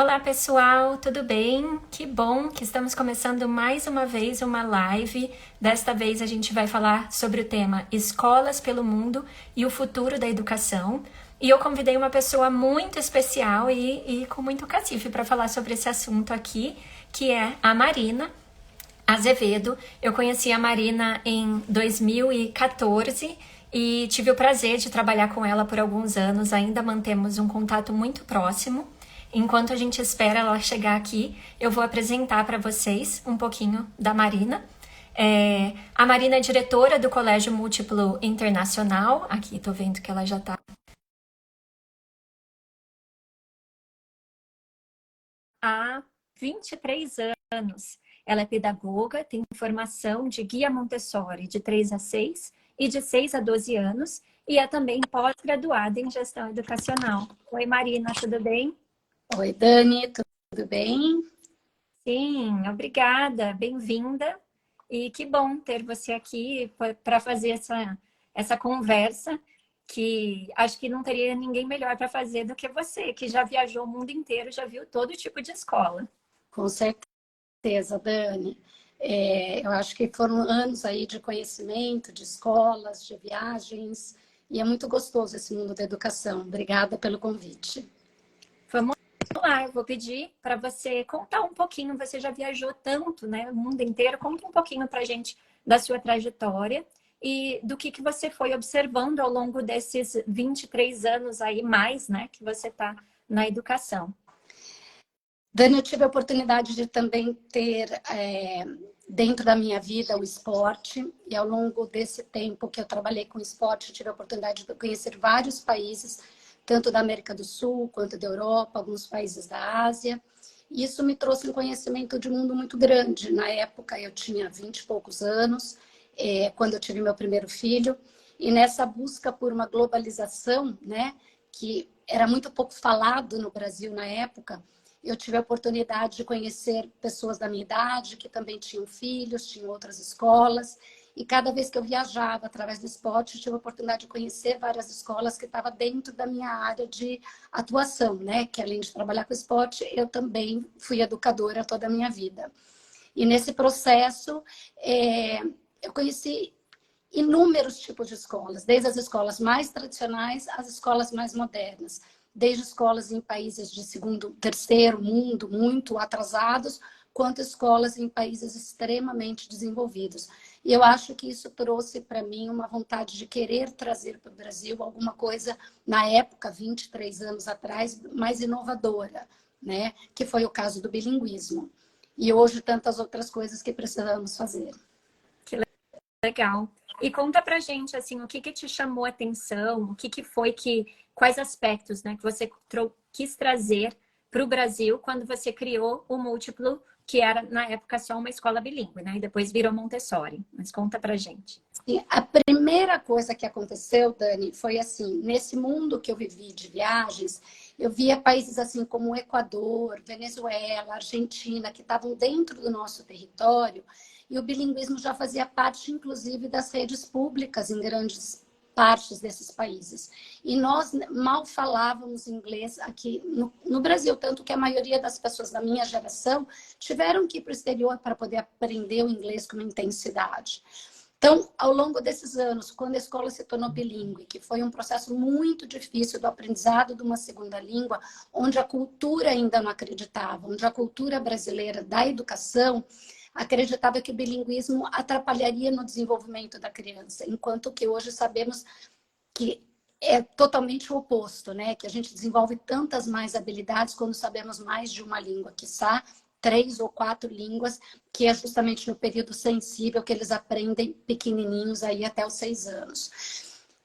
Olá pessoal, tudo bem? Que bom que estamos começando mais uma vez uma live. Desta vez a gente vai falar sobre o tema Escolas pelo Mundo e o Futuro da Educação. E eu convidei uma pessoa muito especial e com muito cacife para falar sobre esse assunto aqui, que é a Marina Azevedo. Eu conheci a Marina em 2014 e tive o prazer de trabalhar com ela por alguns anos. Ainda mantemos um contato muito próximo. Enquanto a gente espera ela chegar aqui, eu vou apresentar para vocês um pouquinho da Marina. A Marina é diretora do Colégio Múltiplo Internacional. Aqui, tô vendo que ela já está há 23 anos. Ela é pedagoga, tem formação de guia Montessori de 3 a 6 e de 6 a 12 anos, e é também pós-graduada em gestão educacional. Oi, Marina, tudo bem? Oi, Dani, tudo bem? Sim, obrigada, bem-vinda. E que bom ter você aqui para fazer essa conversa, que acho que não teria ninguém melhor para fazer do que você, que já viajou o mundo inteiro, já viu todo tipo de escola. Com certeza, Dani. Eu acho que foram anos aí de conhecimento, de escolas, de viagens, e é muito gostoso esse mundo da educação. Obrigada pelo convite. Vamos lá, eu vou pedir para você contar um pouquinho, você já viajou tanto, né, o mundo inteiro, conta um pouquinho para a gente da sua trajetória e do que você foi observando ao longo desses 23 anos aí, mais, né, que você está na educação. Dani, eu tive a oportunidade de também ter dentro da minha vida o esporte, e ao longo desse tempo que eu trabalhei com esporte, eu tive a oportunidade de conhecer vários países, tanto da América do Sul quanto da Europa, alguns países da Ásia. E isso me trouxe um conhecimento de mundo muito grande. Na época eu tinha 20 e poucos anos, quando eu tive meu primeiro filho, e nessa busca por uma globalização, né, que era muito pouco falado no Brasil na época, eu tive a oportunidade de conhecer pessoas da minha idade que também tinham filhos, tinham outras escolas. E cada vez que eu viajava através do esporte, eu tive a oportunidade de conhecer várias escolas que estavam dentro da minha área de atuação, né? Que além de trabalhar com esporte, eu também fui educadora toda a minha vida. E nesse processo, eu conheci inúmeros tipos de escolas, desde as escolas mais tradicionais às escolas mais modernas, desde escolas em países de segundo, terceiro mundo, muito atrasados, quanto escolas em países extremamente desenvolvidos. E eu acho que isso trouxe para mim uma vontade de querer trazer para o Brasil alguma coisa, na época, 23 anos atrás, mais inovadora, né? Que foi o caso do bilinguismo. E hoje tantas outras coisas que precisamos fazer. Legal. E conta pra gente, assim, o que que te chamou a atenção, o que que foi quais aspectos, né, que você quis trazer para o Brasil quando você criou o Múltiplo, que era, na época, só uma escola bilíngue, né, e depois virou Montessori. Mas conta pra gente. E a primeira coisa que aconteceu, Dani, foi assim, nesse mundo que eu vivi de viagens, eu via países assim como o Equador, Venezuela, Argentina, que estavam dentro do nosso território, e o bilinguismo já fazia parte, inclusive, das redes públicas em grandes partes desses países. E nós mal falávamos inglês aqui no Brasil, tanto que a maioria das pessoas da minha geração tiveram que ir para o exterior para poder aprender o inglês com intensidade. Então, ao longo desses anos, quando a escola se tornou bilíngue, que foi um processo muito difícil do aprendizado de uma segunda língua, onde a cultura ainda não acreditava, onde a cultura brasileira da educação acreditava que o bilinguismo atrapalharia no desenvolvimento da criança, enquanto que hoje sabemos que é totalmente o oposto, né? Que a gente desenvolve tantas mais habilidades quando sabemos mais de uma língua, quiçá 3 ou 4 línguas, que é justamente no período sensível que eles aprendem pequenininhos aí até os 6 anos.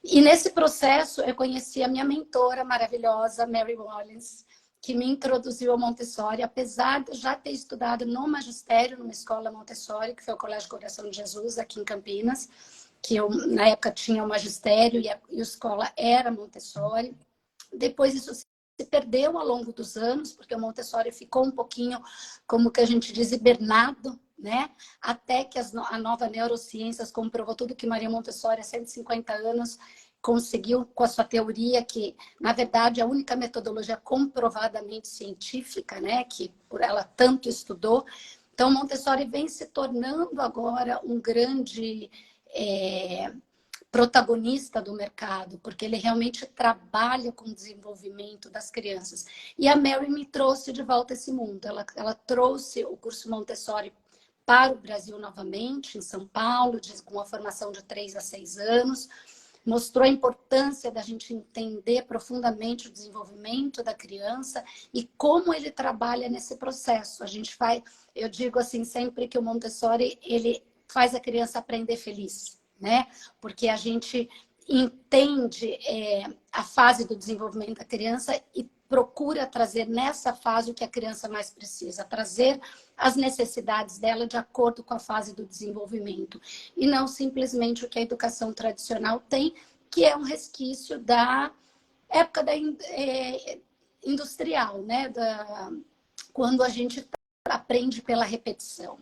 E nesse processo eu conheci a minha mentora maravilhosa, Mary Rollins, que me introduziu ao Montessori, apesar de eu já ter estudado no magistério, numa escola Montessori, que foi o Colégio Coração de Jesus, aqui em Campinas, que eu, na época, tinha o magistério e a escola era Montessori. Depois isso se perdeu ao longo dos anos, porque o Montessori ficou um pouquinho, como que a gente diz, hibernado, né? Até que a nova neurociências comprovou tudo que Maria Montessori, há 150 anos, conseguiu, com a sua teoria, que, na verdade, é a única metodologia comprovadamente científica, né, que por ela tanto estudou. Então, Montessori vem se tornando agora um grande protagonista do mercado, porque ele realmente trabalha com o desenvolvimento das crianças. E a Mary me trouxe de volta esse mundo. Ela trouxe o curso Montessori para o Brasil novamente, em São Paulo, com a formação de 3 a 6 anos. Mostrou a importância da gente entender profundamente o desenvolvimento da criança e como ele trabalha nesse processo. A gente faz, eu digo assim sempre que o Montessori, ele faz a criança aprender feliz, né? Porque a gente entende a fase do desenvolvimento da criança e procura trazer nessa fase o que a criança mais precisa, trazer as necessidades dela de acordo com a fase do desenvolvimento. E não simplesmente o que a educação tradicional tem, que é um resquício da época industrial, né? Quando a gente aprende pela repetição.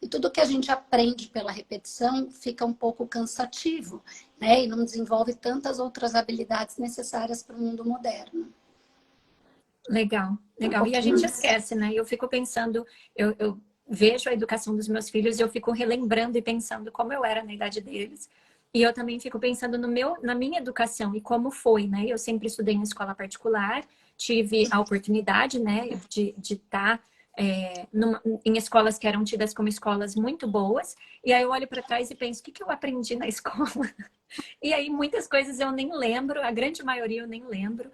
E tudo que a gente aprende pela repetição fica um pouco cansativo, né? E não desenvolve tantas outras habilidades necessárias para o mundo moderno. Legal, legal. E a gente esquece, né? Eu fico pensando, eu vejo a educação dos meus filhos e eu fico relembrando e pensando como eu era na idade deles. E eu também fico pensando na minha educação e como foi, né? Eu sempre estudei em escola particular, tive a oportunidade, né, de estar em escolas que eram tidas como escolas muito boas. E aí eu olho para trás e penso, o que eu aprendi na escola? E aí muitas coisas eu nem lembro, a grande maioria eu nem lembro.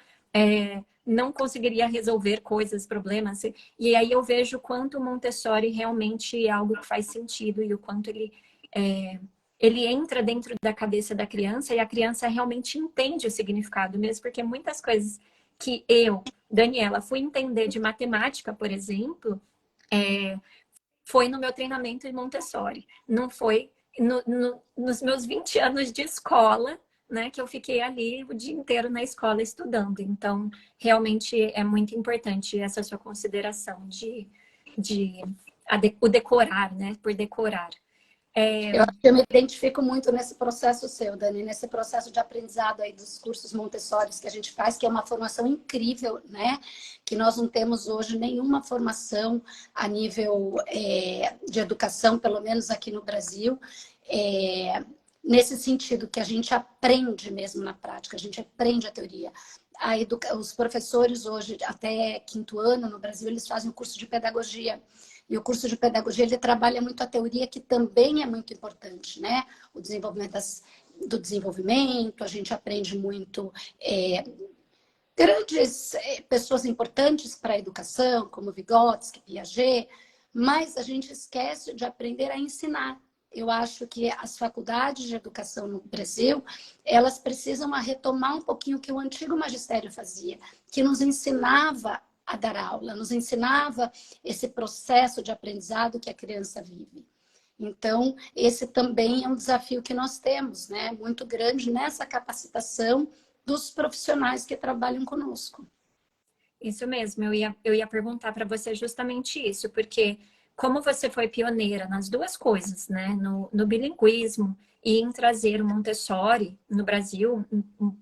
Não conseguiria resolver coisas, problemas. E aí eu vejo o quanto o Montessori realmente é algo que faz sentido e o quanto ele entra dentro da cabeça da criança e a criança realmente entende o significado mesmo, porque muitas coisas que eu, Daniela, fui entender de matemática, por exemplo, foi no meu treinamento em Montessori. Não foi nos meus 20 anos de escola, né, que eu fiquei ali o dia inteiro na escola estudando. Então, realmente é muito importante essa sua consideração o decorar, né, por decorar. Eu me identifico muito nesse processo seu, Dani, nesse processo de aprendizado aí dos cursos Montessori que a gente faz, que é uma formação incrível, né? Que nós não temos hoje nenhuma formação a nível de educação, pelo menos aqui no Brasil, nesse sentido que a gente aprende mesmo na prática, a gente aprende a teoria. Os professores hoje, até 5º ano no Brasil, eles fazem o curso de pedagogia. E o curso de pedagogia, ele trabalha muito a teoria, que também é muito importante, né? O desenvolvimento do desenvolvimento, a gente aprende muito grandes pessoas importantes para a educação, como Vygotsky, Piaget, mas a gente esquece de aprender a ensinar. Eu acho que as faculdades de educação no Brasil, elas precisam retomar um pouquinho o que o antigo magistério fazia, que nos ensinava a dar aula, nos ensinava esse processo de aprendizado que a criança vive. Então, esse também é um desafio que nós temos, né? Muito grande nessa capacitação dos profissionais que trabalham conosco. Isso mesmo, eu ia perguntar para você justamente isso, porque como você foi pioneira nas duas coisas, né? No bilinguismo e em trazer o Montessori no Brasil,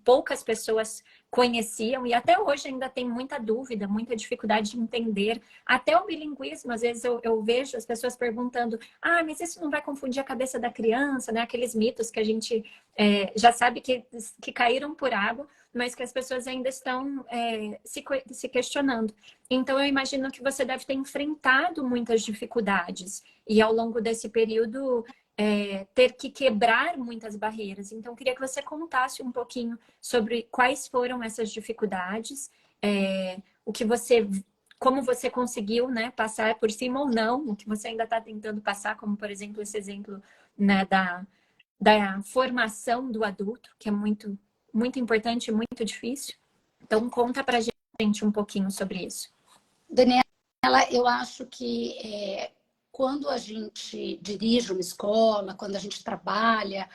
poucas pessoas conheciam e até hoje ainda tem muita dúvida, muita dificuldade de entender. Até o bilinguismo, às vezes eu vejo as pessoas perguntando, mas isso não vai confundir a cabeça da criança, né? Aqueles mitos que a gente já sabe que caíram por água, mas que as pessoas ainda estão se questionando. Então, eu imagino que você deve ter enfrentado muitas dificuldades e ao longo desse período ter que quebrar muitas barreiras. Então, eu queria que você contasse um pouquinho sobre quais foram essas dificuldades, como você conseguiu, né, passar por cima ou não, o que você ainda está tentando passar, como, por exemplo, esse exemplo, né, da formação do adulto, que é muito importante e muito difícil. Então, conta pra gente um pouquinho sobre isso. Daniela, eu acho que quando a gente dirige uma escola, quando a gente trabalha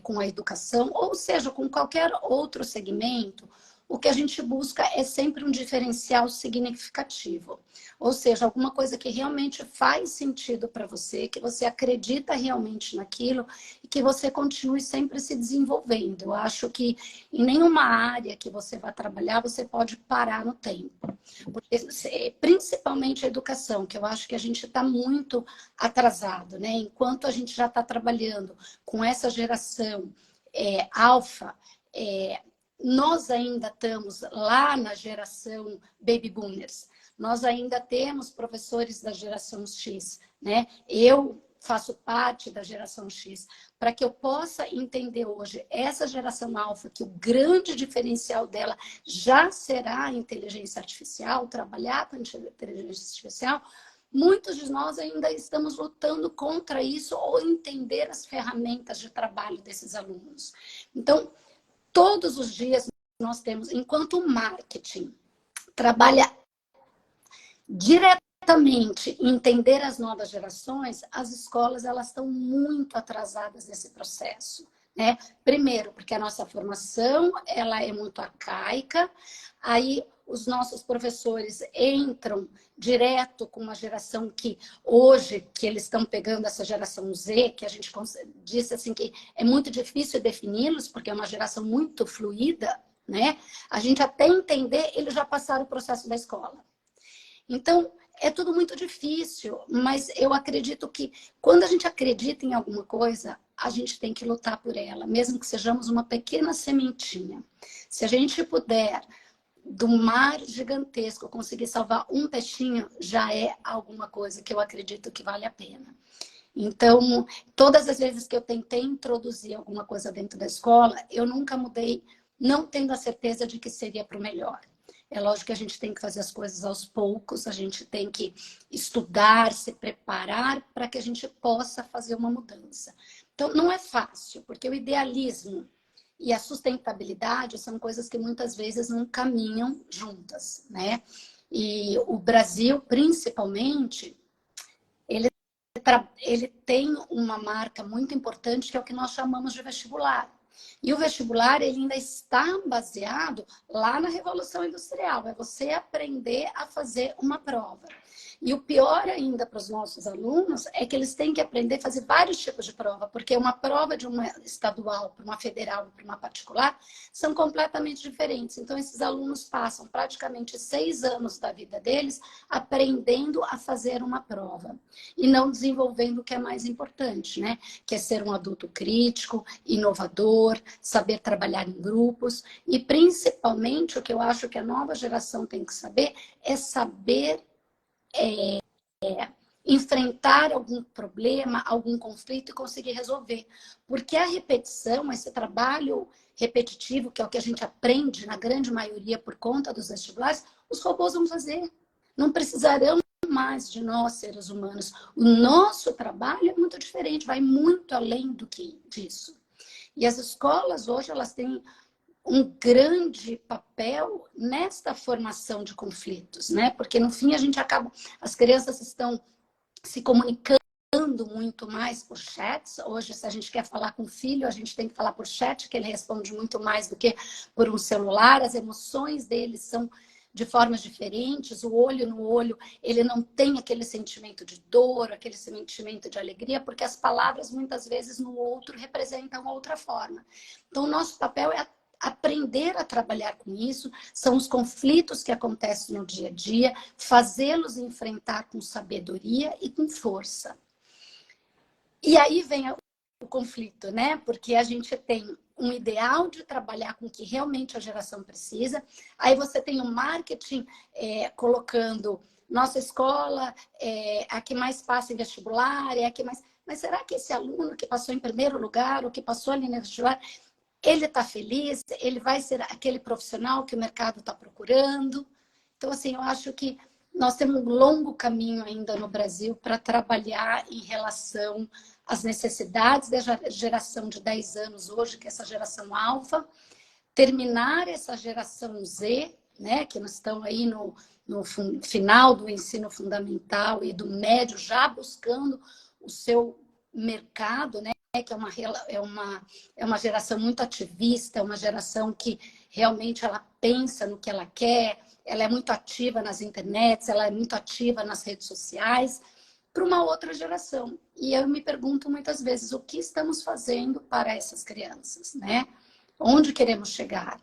com a educação, ou seja, com qualquer outro segmento, o que a gente busca é sempre um diferencial significativo. Ou seja, alguma coisa que realmente faz sentido para você, que você acredita realmente naquilo e que você continue sempre se desenvolvendo. Eu acho que em nenhuma área que você vai trabalhar, você pode parar no tempo. Porque, principalmente a educação, que eu acho que a gente está muito atrasado, né? Enquanto a gente já está trabalhando com essa geração alfa, nós ainda estamos lá na geração baby boomers. Nós ainda temos professores da geração X, né? Eu faço parte da geração X, para que eu possa entender hoje essa geração alfa, que o grande diferencial dela já será a inteligência artificial, trabalhar com a inteligência artificial. Muitos de nós ainda estamos lutando contra isso ou entender as ferramentas de trabalho desses alunos. Então, todos os dias nós temos, enquanto o marketing trabalha diretamente em entender as novas gerações, as escolas elas estão muito atrasadas nesse processo, né? Primeiro, porque a nossa formação ela é muito arcaica, aí os nossos professores entram direto com uma geração que hoje, que eles estão pegando essa geração Z, que a gente disse assim que é muito difícil defini-los, porque é uma geração muito fluida, né? A gente até entender, eles já passaram o processo da escola. Então, é tudo muito difícil, mas eu acredito que quando a gente acredita em alguma coisa, a gente tem que lutar por ela, mesmo que sejamos uma pequena sementinha. Se a gente puder, do mar gigantesco, conseguir salvar um peixinho, já é alguma coisa que eu acredito que vale a pena. Então, todas as vezes que eu tentei introduzir alguma coisa dentro da escola, eu nunca mudei, não tendo a certeza de que seria para o melhor. É lógico que a gente tem que fazer as coisas aos poucos, a gente tem que estudar, se preparar para que a gente possa fazer uma mudança. Então, não é fácil, porque o idealismo e a sustentabilidade são coisas que muitas vezes não caminham juntas, né? E o Brasil, principalmente, ele tem uma marca muito importante que é o que nós chamamos de vestibular. E o vestibular ele ainda está baseado lá na Revolução Industrial. É você aprender a fazer uma prova. E o pior ainda para os nossos alunos é que eles têm que aprender a fazer vários tipos de prova, porque uma prova de uma estadual para uma federal para uma particular são completamente diferentes. Então, esses alunos passam praticamente 6 anos da vida deles aprendendo a fazer uma prova e não desenvolvendo o que é mais importante, né? Que é ser um adulto crítico, inovador, saber trabalhar em grupos e, principalmente, o que eu acho que a nova geração tem que saber é saber enfrentar algum problema, algum conflito e conseguir resolver. Porque a repetição, esse trabalho repetitivo, que é o que a gente aprende na grande maioria por conta dos vestibulares, os robôs vão fazer. Não precisarão mais de nós, seres humanos. O nosso trabalho é muito diferente, vai muito além do que disso. E as escolas hoje, elas têm um grande papel nesta formação de conflitos, né? Porque no fim a gente acaba, as crianças estão se comunicando muito mais por chats. Hoje, se a gente quer falar com o filho, a gente tem que falar por chat, que ele responde muito mais do que por um celular. As emoções deles são de formas diferentes, o olho no olho, ele não tem aquele sentimento de dor, aquele sentimento de alegria, porque as palavras muitas vezes no outro representam outra forma. Então, o nosso papel é aprender a trabalhar com isso, são os conflitos que acontecem no dia a dia, fazê-los enfrentar com sabedoria e com força. E aí vem o conflito, né? Porque a gente tem um ideal de trabalhar com o que realmente a geração precisa, aí você tem o marketing colocando nossa escola é a que mais passa em vestibular, é a que mais... Mas será que esse aluno que passou em primeiro lugar, ou que passou ali no vestibular, ele está feliz? Ele vai ser aquele profissional que o mercado está procurando? Então, assim, eu acho que nós temos um longo caminho ainda no Brasil para trabalhar em relação às necessidades da geração de 10 anos hoje, que é essa geração alfa, terminar essa geração Z, né, que nós estamos aí no final do ensino fundamental e do médio, já buscando o seu mercado, né? que é uma geração muito ativista, é uma geração que realmente ela pensa no que ela quer, ela é muito ativa nas internets, ela é muito ativa nas redes sociais, para uma outra geração. E eu me pergunto muitas vezes, o que estamos fazendo para essas crianças, né? Onde queremos chegar?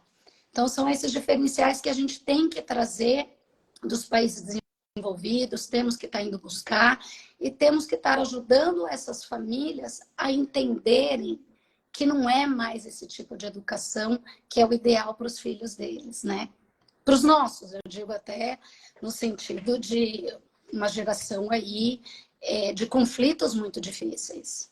Então, são esses diferenciais que a gente tem que trazer dos países desenvolvidos, temos que estar indo buscar e temos que estar ajudando essas famílias a entenderem que não é mais esse tipo de educação que é o ideal para os filhos deles, né? Para os nossos, eu digo até no sentido de uma geração aí de conflitos muito difíceis.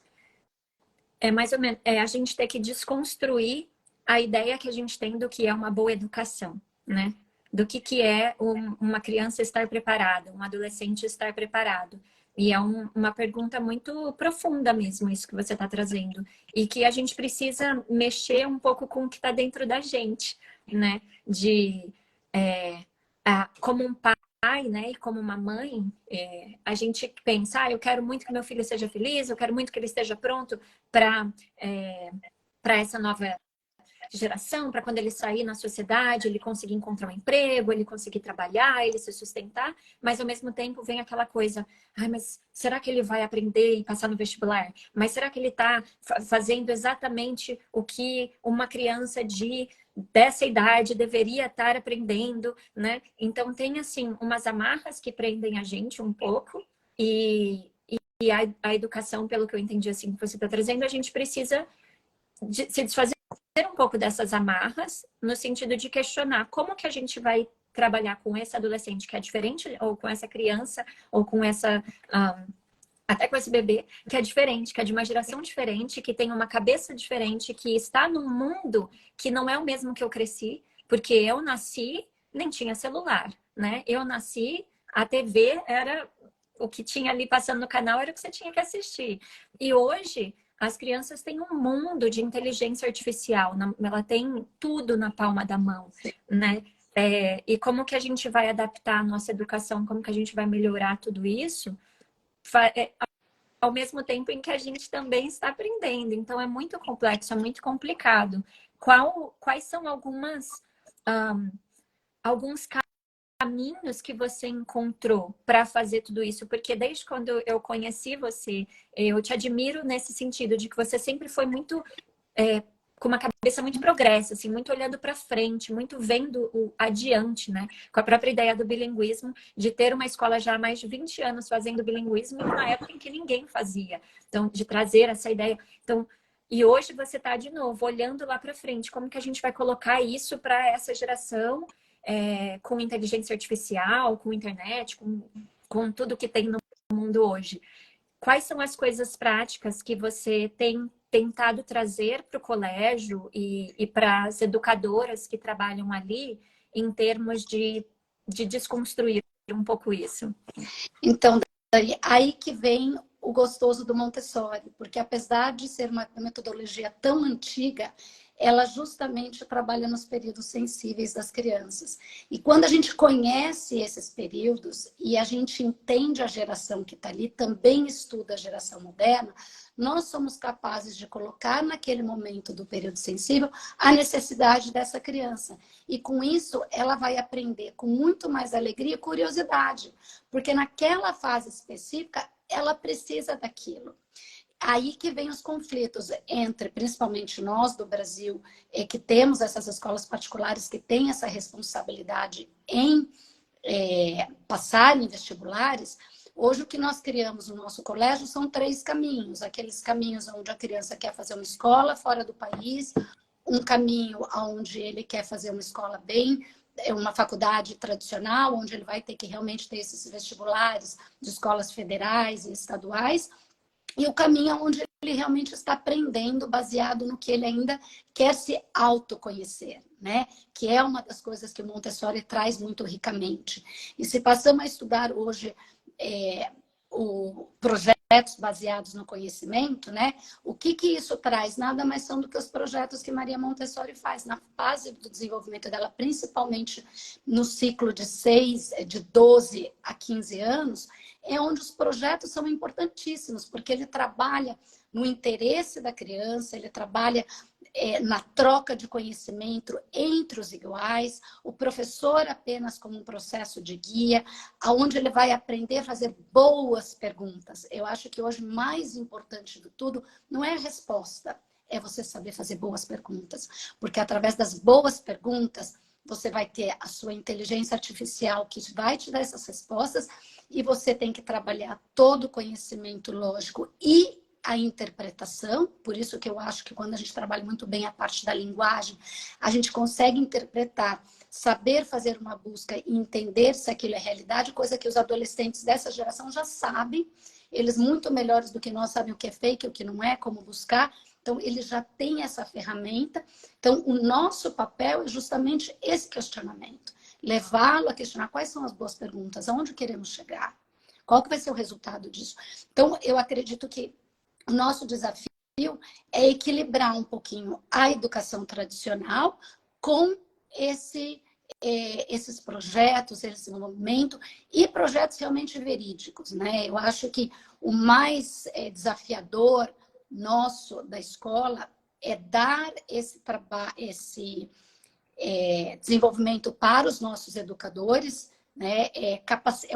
É mais ou menos, a gente ter que desconstruir a ideia que a gente tem do que é uma boa educação, né? Do que é uma criança estar preparada, um adolescente estar preparado. E é uma pergunta muito profunda mesmo, isso que você está trazendo. E que a gente precisa mexer um pouco com o que está dentro da gente, né? Como um pai, né, e como uma mãe, a gente pensa, eu quero muito que meu filho seja feliz, eu quero muito que ele esteja pronto para essa nova geração, para quando ele sair na sociedade, ele conseguir encontrar um emprego, ele conseguir trabalhar, ele se sustentar, mas ao mesmo tempo vem aquela coisa, mas será que ele vai aprender e passar no vestibular? Mas será que ele está fazendo exatamente o que uma criança dessa idade deveria estar aprendendo, né? Então tem assim umas amarras que prendem a gente um pouco e a educação, pelo que eu entendi assim que você está trazendo, a gente precisa se desfazer um pouco dessas amarras, no sentido de questionar como que a gente vai trabalhar com esse adolescente que é diferente, ou com essa criança, ou com até com esse bebê, que é diferente, que é de uma geração diferente, que tem uma cabeça diferente, que está num mundo que não é o mesmo que eu cresci, porque eu nasci, nem tinha celular, né? Eu nasci, a TV era o que tinha ali passando no canal, era o que você tinha que assistir. E hoje as crianças têm um mundo de inteligência artificial, ela tem tudo na palma da mão, né? E como que a gente vai adaptar a nossa educação, como que a gente vai melhorar tudo isso, ao mesmo tempo em que a gente também está aprendendo. Então, é muito complexo, é muito complicado. Quais são alguns caminhos que você encontrou para fazer tudo isso? Porque desde quando eu conheci você, eu te admiro nesse sentido de que você sempre foi muito com uma cabeça muito progresso, assim, muito olhando para frente, muito vendo o adiante, né? Com a própria ideia do bilinguismo, de ter uma escola já há mais de 20 anos fazendo bilinguismo, numa época em que ninguém fazia. Então, de trazer essa ideia. Então, e hoje você está de novo olhando lá para frente, como que a gente vai colocar isso para essa geração com inteligência artificial, com internet, com tudo que tem no mundo hoje. Quais são as coisas práticas que você tem tentado trazer para o colégio e para as educadoras que trabalham ali, em termos de desconstruir um pouco isso? Então, aí que vem o gostoso do Montessori, porque apesar de ser uma metodologia tão antiga, ela justamente trabalha nos períodos sensíveis das crianças. E quando a gente conhece esses períodos e a gente entende a geração que está ali, também estuda a geração moderna, nós somos capazes de colocar naquele momento do período sensível a necessidade dessa criança. E com isso, ela vai aprender com muito mais alegria e curiosidade, porque naquela fase específica, ela precisa daquilo. Aí que vem os conflitos entre, principalmente nós do Brasil, que temos essas escolas particulares que têm essa responsabilidade em passarem vestibulares. Hoje o que nós criamos no nosso colégio são 3 caminhos. Aqueles caminhos onde a criança quer fazer uma escola fora do país, um caminho onde ele quer fazer uma escola uma faculdade tradicional, onde ele vai ter que realmente ter esses vestibulares de escolas federais e estaduais, e o caminho onde ele realmente está aprendendo baseado no que ele ainda quer se autoconhecer, né? Que é uma das coisas que o Montessori traz muito ricamente. E se passamos a estudar hoje projetos baseados no conhecimento, né? O que isso traz? Nada mais são do que os projetos que Maria Montessori faz na fase do desenvolvimento dela, principalmente no ciclo de 12 a 15 anos, é onde os projetos são importantíssimos, porque ele trabalha no interesse da criança, ele trabalha na troca de conhecimento entre os iguais, o professor apenas como um processo de guia, aonde ele vai aprender a fazer boas perguntas. Eu acho que hoje mais importante de tudo não é a resposta, é você saber fazer boas perguntas, porque através das boas perguntas você vai ter a sua inteligência artificial que vai te dar essas respostas e você tem que trabalhar todo o conhecimento lógico e a interpretação, por isso que eu acho que quando a gente trabalha muito bem a parte da linguagem, a gente consegue interpretar, saber fazer uma busca e entender se aquilo é realidade, coisa que os adolescentes dessa geração já sabem, eles muito melhores do que nós sabem o que é fake, o que não é, como buscar, então eles já têm essa ferramenta, então o nosso papel é justamente esse questionamento, levá-lo a questionar quais são as boas perguntas, aonde queremos chegar, qual que vai ser o resultado disso. Então eu acredito que o nosso desafio é equilibrar um pouquinho a educação tradicional com esses projetos, esse desenvolvimento e projetos realmente verídicos, né? Eu acho que o mais desafiador nosso da escola é dar esse trabalho, esse desenvolvimento para os nossos educadores, né? É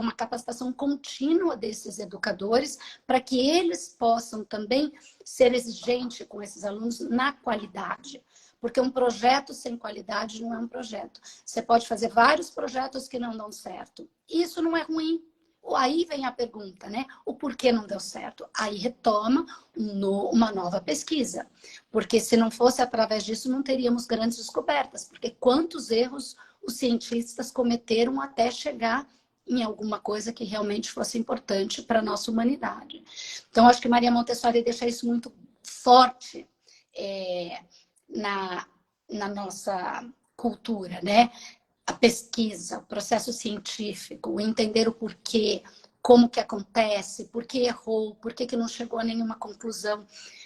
uma capacitação contínua desses educadores para que eles possam também ser exigentes com esses alunos na qualidade. Porque um projeto sem qualidade não é um projeto. Você pode fazer vários projetos que não dão certo. Isso não é ruim. Aí vem a pergunta, né? O porquê não deu certo? Aí retoma uma nova pesquisa. Porque se não fosse através disso, não teríamos grandes descobertas. Porque quantos erros os cientistas cometeram até chegar em alguma coisa que realmente fosse importante para a nossa humanidade. Então, acho que Maria Montessori deixa isso muito forte na nossa cultura, né? A pesquisa, o processo científico, o entender o porquê, como que acontece, por que errou, por que não chegou a nenhuma conclusão.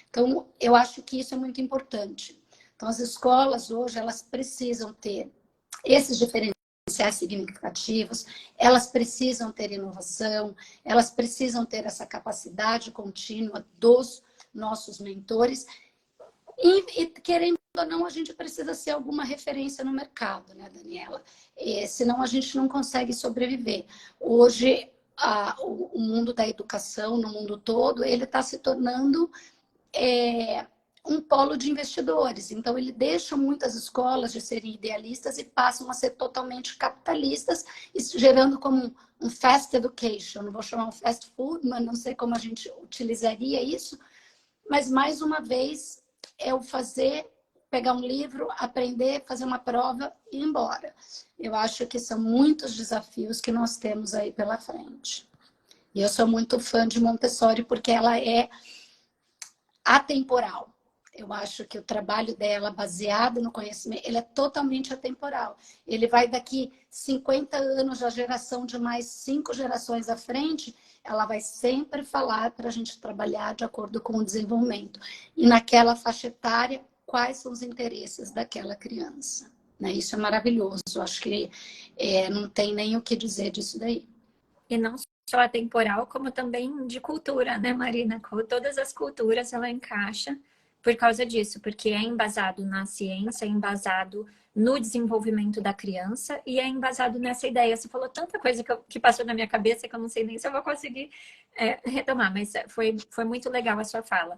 Então, eu acho que isso é muito importante. Então, as escolas hoje, elas precisam ter esses diferenciais significativos, elas precisam ter inovação, elas precisam ter essa capacidade contínua dos nossos mentores e querendo ou não, a gente precisa ser alguma referência no mercado, né, Daniela? Senão a gente não consegue sobreviver. Hoje, o mundo da educação, no mundo todo, ele está se tornando um polo de investidores. Então, ele deixa muitas escolas de serem idealistas e passam a ser totalmente capitalistas, gerando como um fast education. Não vou chamar um fast food, mas não sei como a gente utilizaria isso. Mas, mais uma vez, é o pegar um livro, aprender, fazer uma prova e ir embora. Eu acho que são muitos desafios que nós temos aí pela frente. E eu sou muito fã de Montessori porque ela é atemporal. Eu acho que o trabalho dela, baseado no conhecimento, ele é totalmente atemporal. Ele vai daqui 50 anos, a geração de mais 5 gerações à frente, ela vai sempre falar para a gente trabalhar de acordo com o desenvolvimento. E naquela faixa etária, quais são os interesses daquela criança. Né? Isso é maravilhoso. Eu acho que não tem nem o que dizer disso daí. E não só atemporal, como também de cultura, né, Marina? Com todas as culturas ela encaixa por causa disso, porque é embasado na ciência, é embasado no desenvolvimento da criança e é embasado nessa ideia. Você falou tanta coisa que passou na minha cabeça que eu não sei nem se eu vou conseguir retomar, mas foi muito legal a sua fala.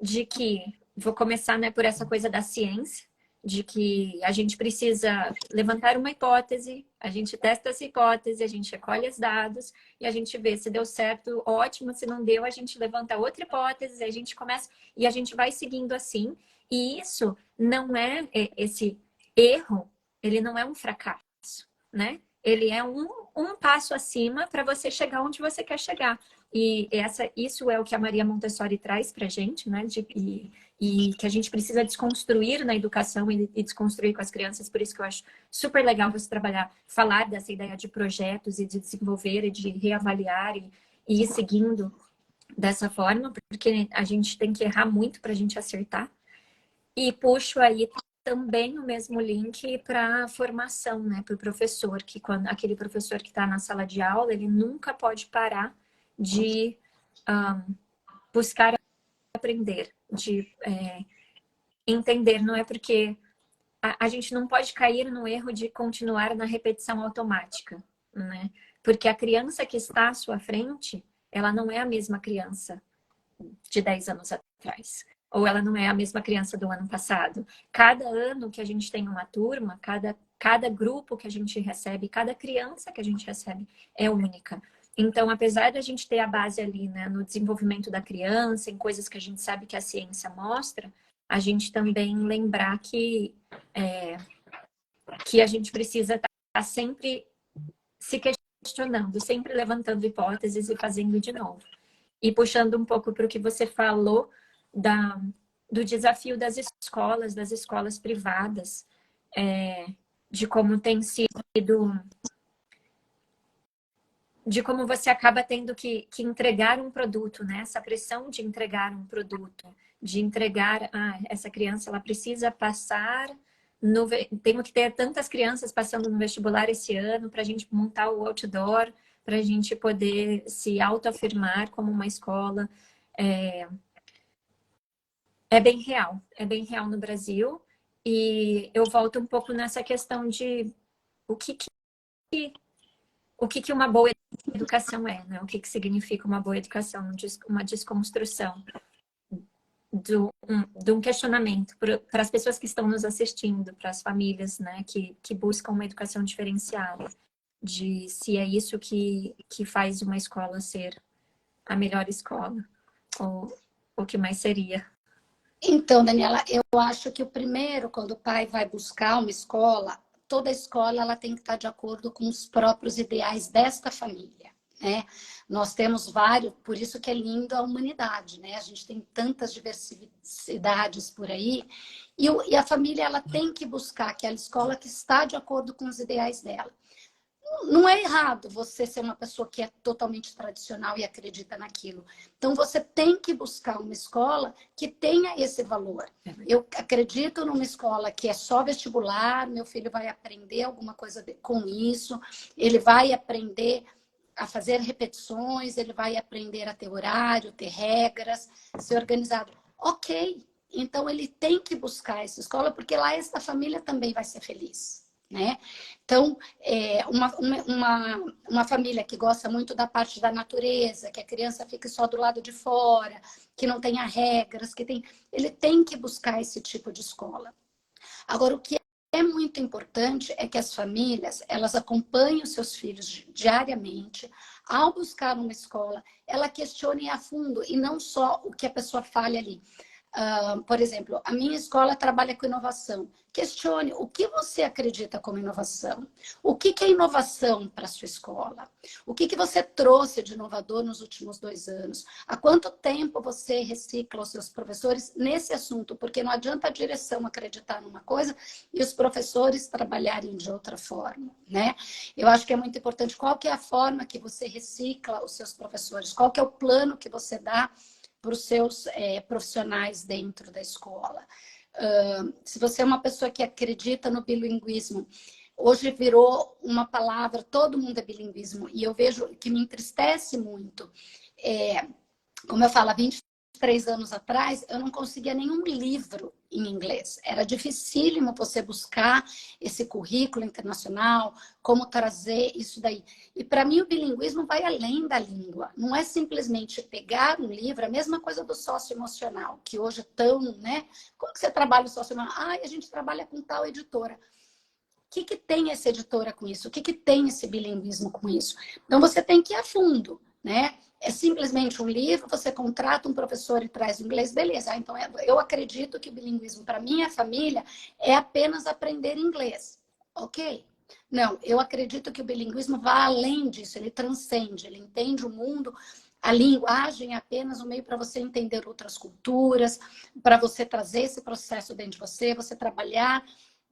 De que, vou começar, né, por essa coisa da ciência, de que a gente precisa levantar uma hipótese, a gente testa essa hipótese, a gente recolhe os dados e a gente vê se deu certo, ótimo, se não deu, a gente levanta outra hipótese, a gente começa e a gente vai seguindo assim. E isso não é esse erro, ele não é um fracasso, né? Ele é um passo acima para você chegar onde você quer chegar. E isso é o que a Maria Montessori traz para a gente, né? E que a gente precisa desconstruir na educação e desconstruir com as crianças. Por isso que eu acho super legal você falar dessa ideia de projetos e de desenvolver e de reavaliar e ir seguindo dessa forma, porque a gente tem que errar muito para a gente acertar. E puxo aí também o mesmo link para a formação, né? Para o professor, que aquele professor que está na sala de aula, ele nunca pode parar de buscar aprender, de entender. Não é porque a gente não pode cair no erro de continuar na repetição automática, né? Porque a criança que está à sua frente, ela não é a mesma criança de 10 anos atrás. Ou ela não é a mesma criança do ano passado. Cada ano que a gente tem uma turma, cada grupo que a gente recebe, cada criança que a gente recebe é única. Então, apesar da gente ter a base ali, né, no desenvolvimento da criança, em coisas que a gente sabe que a ciência mostra, a gente também lembrar que a gente precisa estar sempre se questionando, sempre levantando hipóteses e fazendo de novo. E puxando um pouco para o que você falou do desafio das escolas privadas, de como tem sido, de como você acaba tendo que entregar um produto, né? Essa pressão de entregar um produto, de entregar, essa criança ela precisa passar temos que ter tantas crianças passando no vestibular esse ano para a gente montar o outdoor, para a gente poder se autoafirmar como uma escola. É bem real no Brasil. E eu volto um pouco nessa questão de o que uma boa educação é, né? O que significa uma boa educação, uma desconstrução de um questionamento para as pessoas que estão nos assistindo, para as famílias, né, que buscam uma educação diferenciada, de se é isso que faz uma escola ser a melhor escola, ou o que mais seria. Então, Daniela, eu acho que o primeiro, quando o pai vai buscar uma escola, toda escola ela tem que estar de acordo com os próprios ideais desta família, né? Nós temos vários, por isso que é lindo a humanidade, né? A gente tem tantas diversidades por aí, e a família ela tem que buscar aquela escola que está de acordo com os ideais dela. Não é errado você ser uma pessoa que é totalmente tradicional e acredita naquilo. Então, você tem que buscar uma escola que tenha esse valor. Eu acredito numa escola que é só vestibular, meu filho vai aprender alguma coisa com isso, ele vai aprender a fazer repetições, ele vai aprender a ter horário, ter regras, ser organizado. Ok, então ele tem que buscar essa escola, porque lá essa família também vai ser feliz. Né? Então, uma família que gosta muito da parte da natureza, que a criança fique só do lado de fora, que não tenha regras, ele tem que buscar esse tipo de escola. Agora, o que é muito importante é que as famílias, elas acompanhem os seus filhos diariamente. Ao buscar uma escola, ela questione a fundo e não só o que a pessoa fale ali. Por exemplo, a minha escola trabalha com inovação. Questione o que você acredita como inovação. O que é inovação para a sua escola? O que você trouxe de inovador nos últimos 2 anos? Há quanto tempo você recicla os seus professores nesse assunto? Porque não adianta a direção acreditar numa coisa e os professores trabalharem de outra forma, né? Eu acho que é muito importante qual que é a forma que você recicla os seus professores, qual que é o plano que você dá para os seus profissionais dentro da escola. Se você é uma pessoa que acredita no bilinguismo, hoje virou uma palavra, todo mundo é bilinguismo, e eu vejo que me entristece muito. Como eu falo, há 23 anos atrás, eu não conseguia nenhum livro em inglês. Era dificílimo você buscar esse currículo internacional, como trazer isso daí. E para mim o bilinguismo vai além da língua. Não é simplesmente pegar um livro, a mesma coisa do socioemocional, que hoje é tão, né? Como que você trabalha o socioemocional? A gente trabalha com tal editora. O que tem essa editora com isso? O que tem esse bilinguismo com isso? Então você tem que ir a fundo, né? É simplesmente um livro, você contrata um professor e traz o inglês, beleza. Então, eu acredito que o bilinguismo, para minha família, é apenas aprender inglês. Ok? Não, eu acredito que o bilinguismo vai além disso, ele transcende, ele entende o mundo. A linguagem é apenas um meio para você entender outras culturas, para você trazer esse processo dentro de você, você trabalhar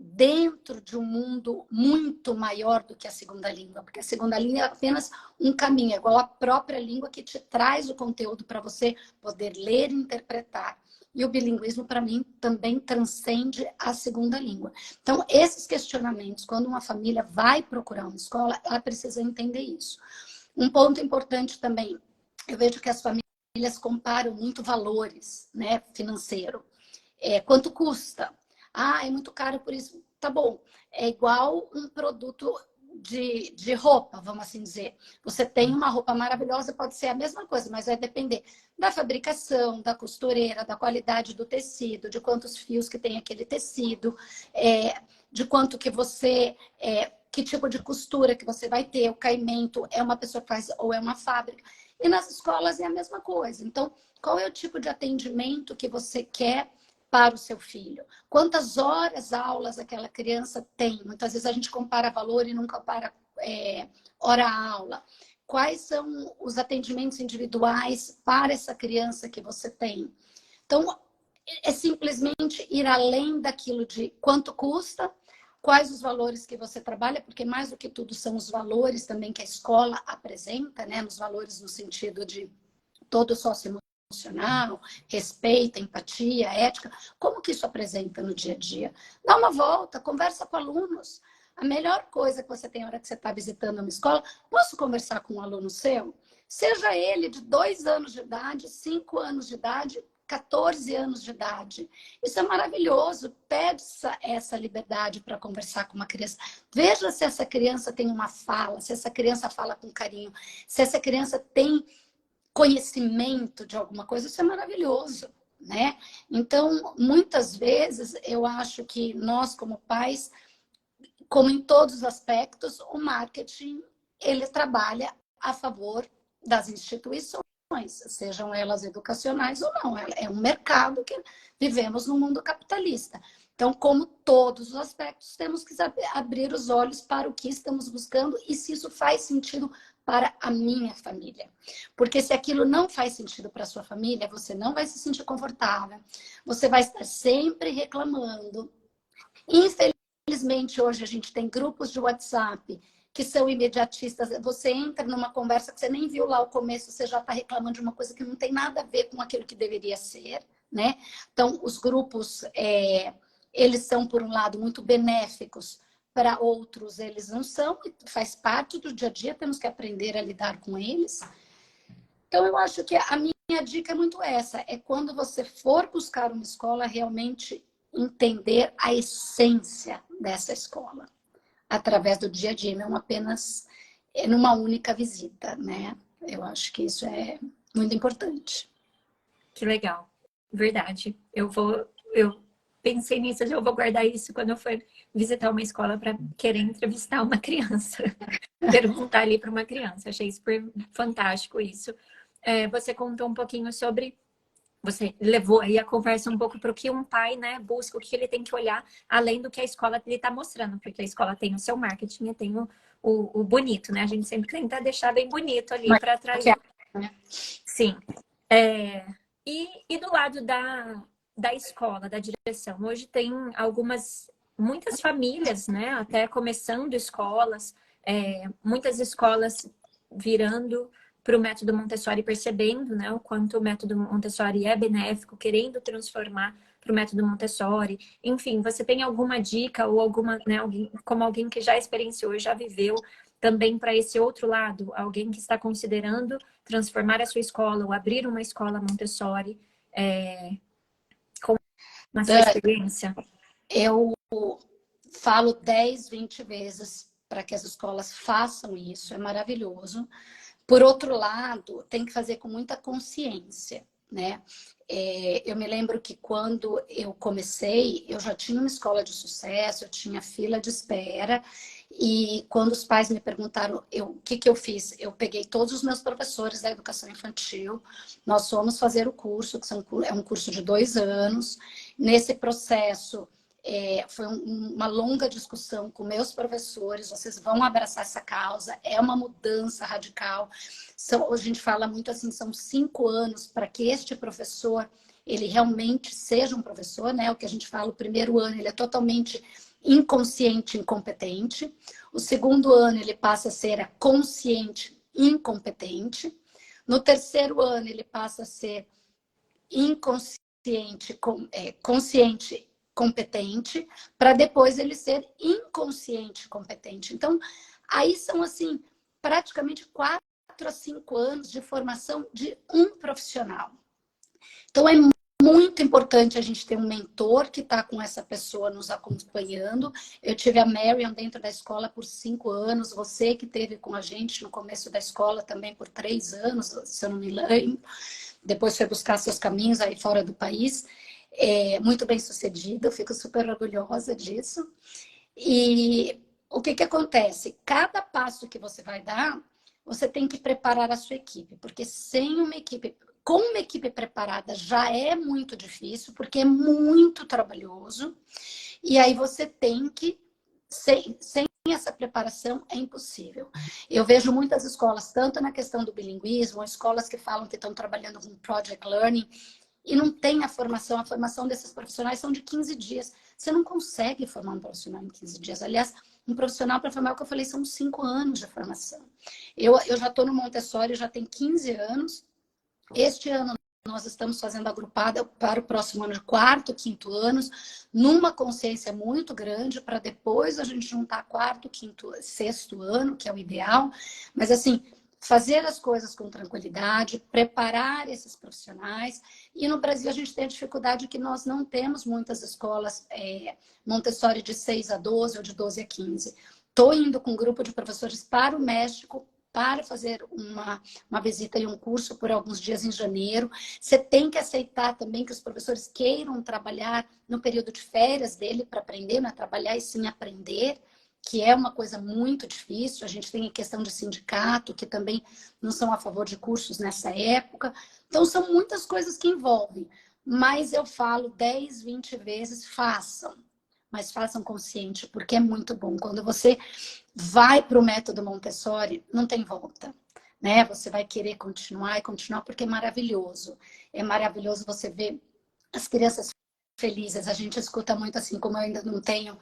dentro de um mundo muito maior do que a segunda língua, porque a segunda língua é apenas um caminho, é igual a própria língua que te traz o conteúdo para você poder ler e interpretar. E o bilinguismo, para mim, também transcende a segunda língua. Então, esses questionamentos, quando uma família vai procurar uma escola, ela precisa entender isso. Um ponto importante também, eu vejo que as famílias famílias comparam muito valores, né, financeiro. Quanto custa? Ah, é muito caro por isso. Tá bom, é igual um produto de roupa, vamos assim dizer. Você tem uma roupa maravilhosa, pode ser a mesma coisa, mas vai depender da fabricação, da costureira, da qualidade do tecido, de quantos fios que tem aquele tecido, de quanto que você... que tipo de costura que você vai ter, o caimento, é uma pessoa que faz ou é uma fábrica. E nas escolas é a mesma coisa. Então, qual é o tipo de atendimento que você quer para o seu filho? Quantas horas aulas aquela criança tem? Muitas vezes a gente compara valor e não compara hora-aula. Quais são os atendimentos individuais para essa criança que você tem? Então, é simplesmente ir além daquilo de quanto custa, quais os valores que você trabalha, porque mais do que tudo são os valores também que a escola apresenta, né? Os valores no sentido de todo socioemocional, respeito, empatia, ética. Como que isso apresenta no dia a dia? Dá uma volta, conversa com alunos. A melhor coisa que você tem na hora que você está visitando uma escola, posso conversar com um aluno seu? Seja ele de 2 anos de idade, 5 anos de idade, 14 anos de idade. Isso é maravilhoso. Pede essa liberdade para conversar com uma criança. Veja se essa criança tem uma fala, se essa criança fala com carinho, se essa criança tem conhecimento de alguma coisa. Isso é maravilhoso, né? Então, muitas vezes, eu acho que nós, como pais, como em todos os aspectos, o marketing, ele trabalha a favor das instituições, sejam elas educacionais ou não. É um mercado que vivemos no mundo capitalista. Então, como todos os aspectos, temos que abrir os olhos para o que estamos buscando e se isso faz sentido para a minha família. Porque se aquilo não faz sentido para a sua família, você não vai se sentir confortável, você vai estar sempre reclamando. Infelizmente, hoje a gente tem grupos de WhatsApp que são imediatistas. Você entra numa conversa que você nem viu lá o começo, você já está reclamando de uma coisa que não tem nada a ver com aquilo que deveria ser, né? Então, os grupos, eles são, por um lado, muito benéficos, para outros eles não são, faz parte do dia a dia, temos que aprender a lidar com eles. Então, eu acho que a minha dica é muito essa, é quando você for buscar uma escola, realmente entender a essência dessa escola, através do dia a dia, não apenas numa única visita, né? Eu acho que isso é muito importante. Que legal, verdade. Eu pensei nisso, eu vou guardar isso quando eu for visitar uma escola para querer entrevistar uma criança, perguntar ali para uma criança. Achei super fantástico isso. Você contou um pouquinho sobre, você levou aí a conversa um pouco para o que um pai, né, busca, o que ele tem que olhar, além do que a escola ele está mostrando, porque a escola tem o seu marketing e tem o bonito, né? A gente sempre tenta deixar bem bonito ali para atrair. Sim. E do lado da escola, da direção, hoje tem muitas famílias, né, até começando escolas, muitas escolas virando para o método Montessori, percebendo, né, o quanto o método Montessori é benéfico, querendo transformar para o método Montessori. Enfim, você tem alguma dica ou alguma, né, alguém que já experienciou, já viveu também para esse outro lado, alguém que está considerando transformar a sua escola ou abrir uma escola Montessori, com a sua experiência? Eu falo 10, 20 vezes para que as escolas façam isso, é maravilhoso. Por outro lado, tem que fazer com muita consciência, né? Eu me lembro que quando eu comecei, eu já tinha uma escola de sucesso, eu tinha fila de espera, e quando os pais me perguntaram o que eu fiz, eu peguei todos os meus professores da educação infantil, nós fomos fazer o curso, que é um curso de 2 anos. Nesse processo, foi uma longa discussão com meus professores, vocês vão abraçar essa causa, é uma mudança radical. A gente fala muito assim, são 5 anos para que este professor, ele realmente seja um professor, né? O que a gente fala, o primeiro ano ele é totalmente inconsciente, incompetente. O segundo ano ele passa a ser consciente, incompetente. No terceiro ano ele passa a ser inconsciente, consciente, competente, para depois ele ser inconsciente competente. Então, aí são assim, praticamente 4 4 a 5 anos de formação de um profissional. Então, é muito importante a gente ter um mentor que está com essa pessoa nos acompanhando. Eu tive a Marion dentro da escola por 5 anos, você que esteve com a gente no começo da escola também por 3 anos, se eu não me lembro. Depois foi buscar seus caminhos aí fora do país. Muito bem sucedida, eu fico super orgulhosa disso. E o que acontece? Cada passo que você vai dar, você tem que preparar a sua equipe, porque sem uma equipe, com uma equipe preparada já é muito difícil, porque é muito trabalhoso, e aí você tem que, sem essa preparação é impossível. Eu vejo muitas escolas, tanto na questão do bilinguismo, escolas que falam que estão trabalhando com Project Learning, e não tem a formação desses profissionais são de 15 dias. Você não consegue formar um profissional em 15 dias. Aliás, um profissional para formar, o que eu falei, são 5 anos de formação. Eu já estou no Montessori, já tem 15 anos. Este ano nós estamos fazendo agrupada para o próximo ano de 4º, 5º anos, numa consciência muito grande, para depois a gente juntar 4º, 5º, 6º ano, que é o ideal. Mas assim, fazer as coisas com tranquilidade, preparar esses profissionais. E no Brasil a gente tem a dificuldade que nós não temos muitas escolas Montessori de 6 a 12 ou de 12 a 15. Estou indo com um grupo de professores para o México para fazer uma visita e um curso por alguns dias em janeiro. Você tem que aceitar também que os professores queiram trabalhar no período de férias dele para aprender, não é trabalhar e sim aprender, que é uma coisa muito difícil. A gente tem a questão de sindicato, que também não são a favor de cursos nessa época. Então, são muitas coisas que envolvem. Mas eu falo 10, 20 vezes, façam. Mas façam consciente, porque é muito bom. Quando você vai para o método Montessori, não tem volta. Né? Você vai querer continuar e continuar, porque é maravilhoso. É maravilhoso você ver as crianças felizes. A gente escuta muito assim, como eu ainda não tenho,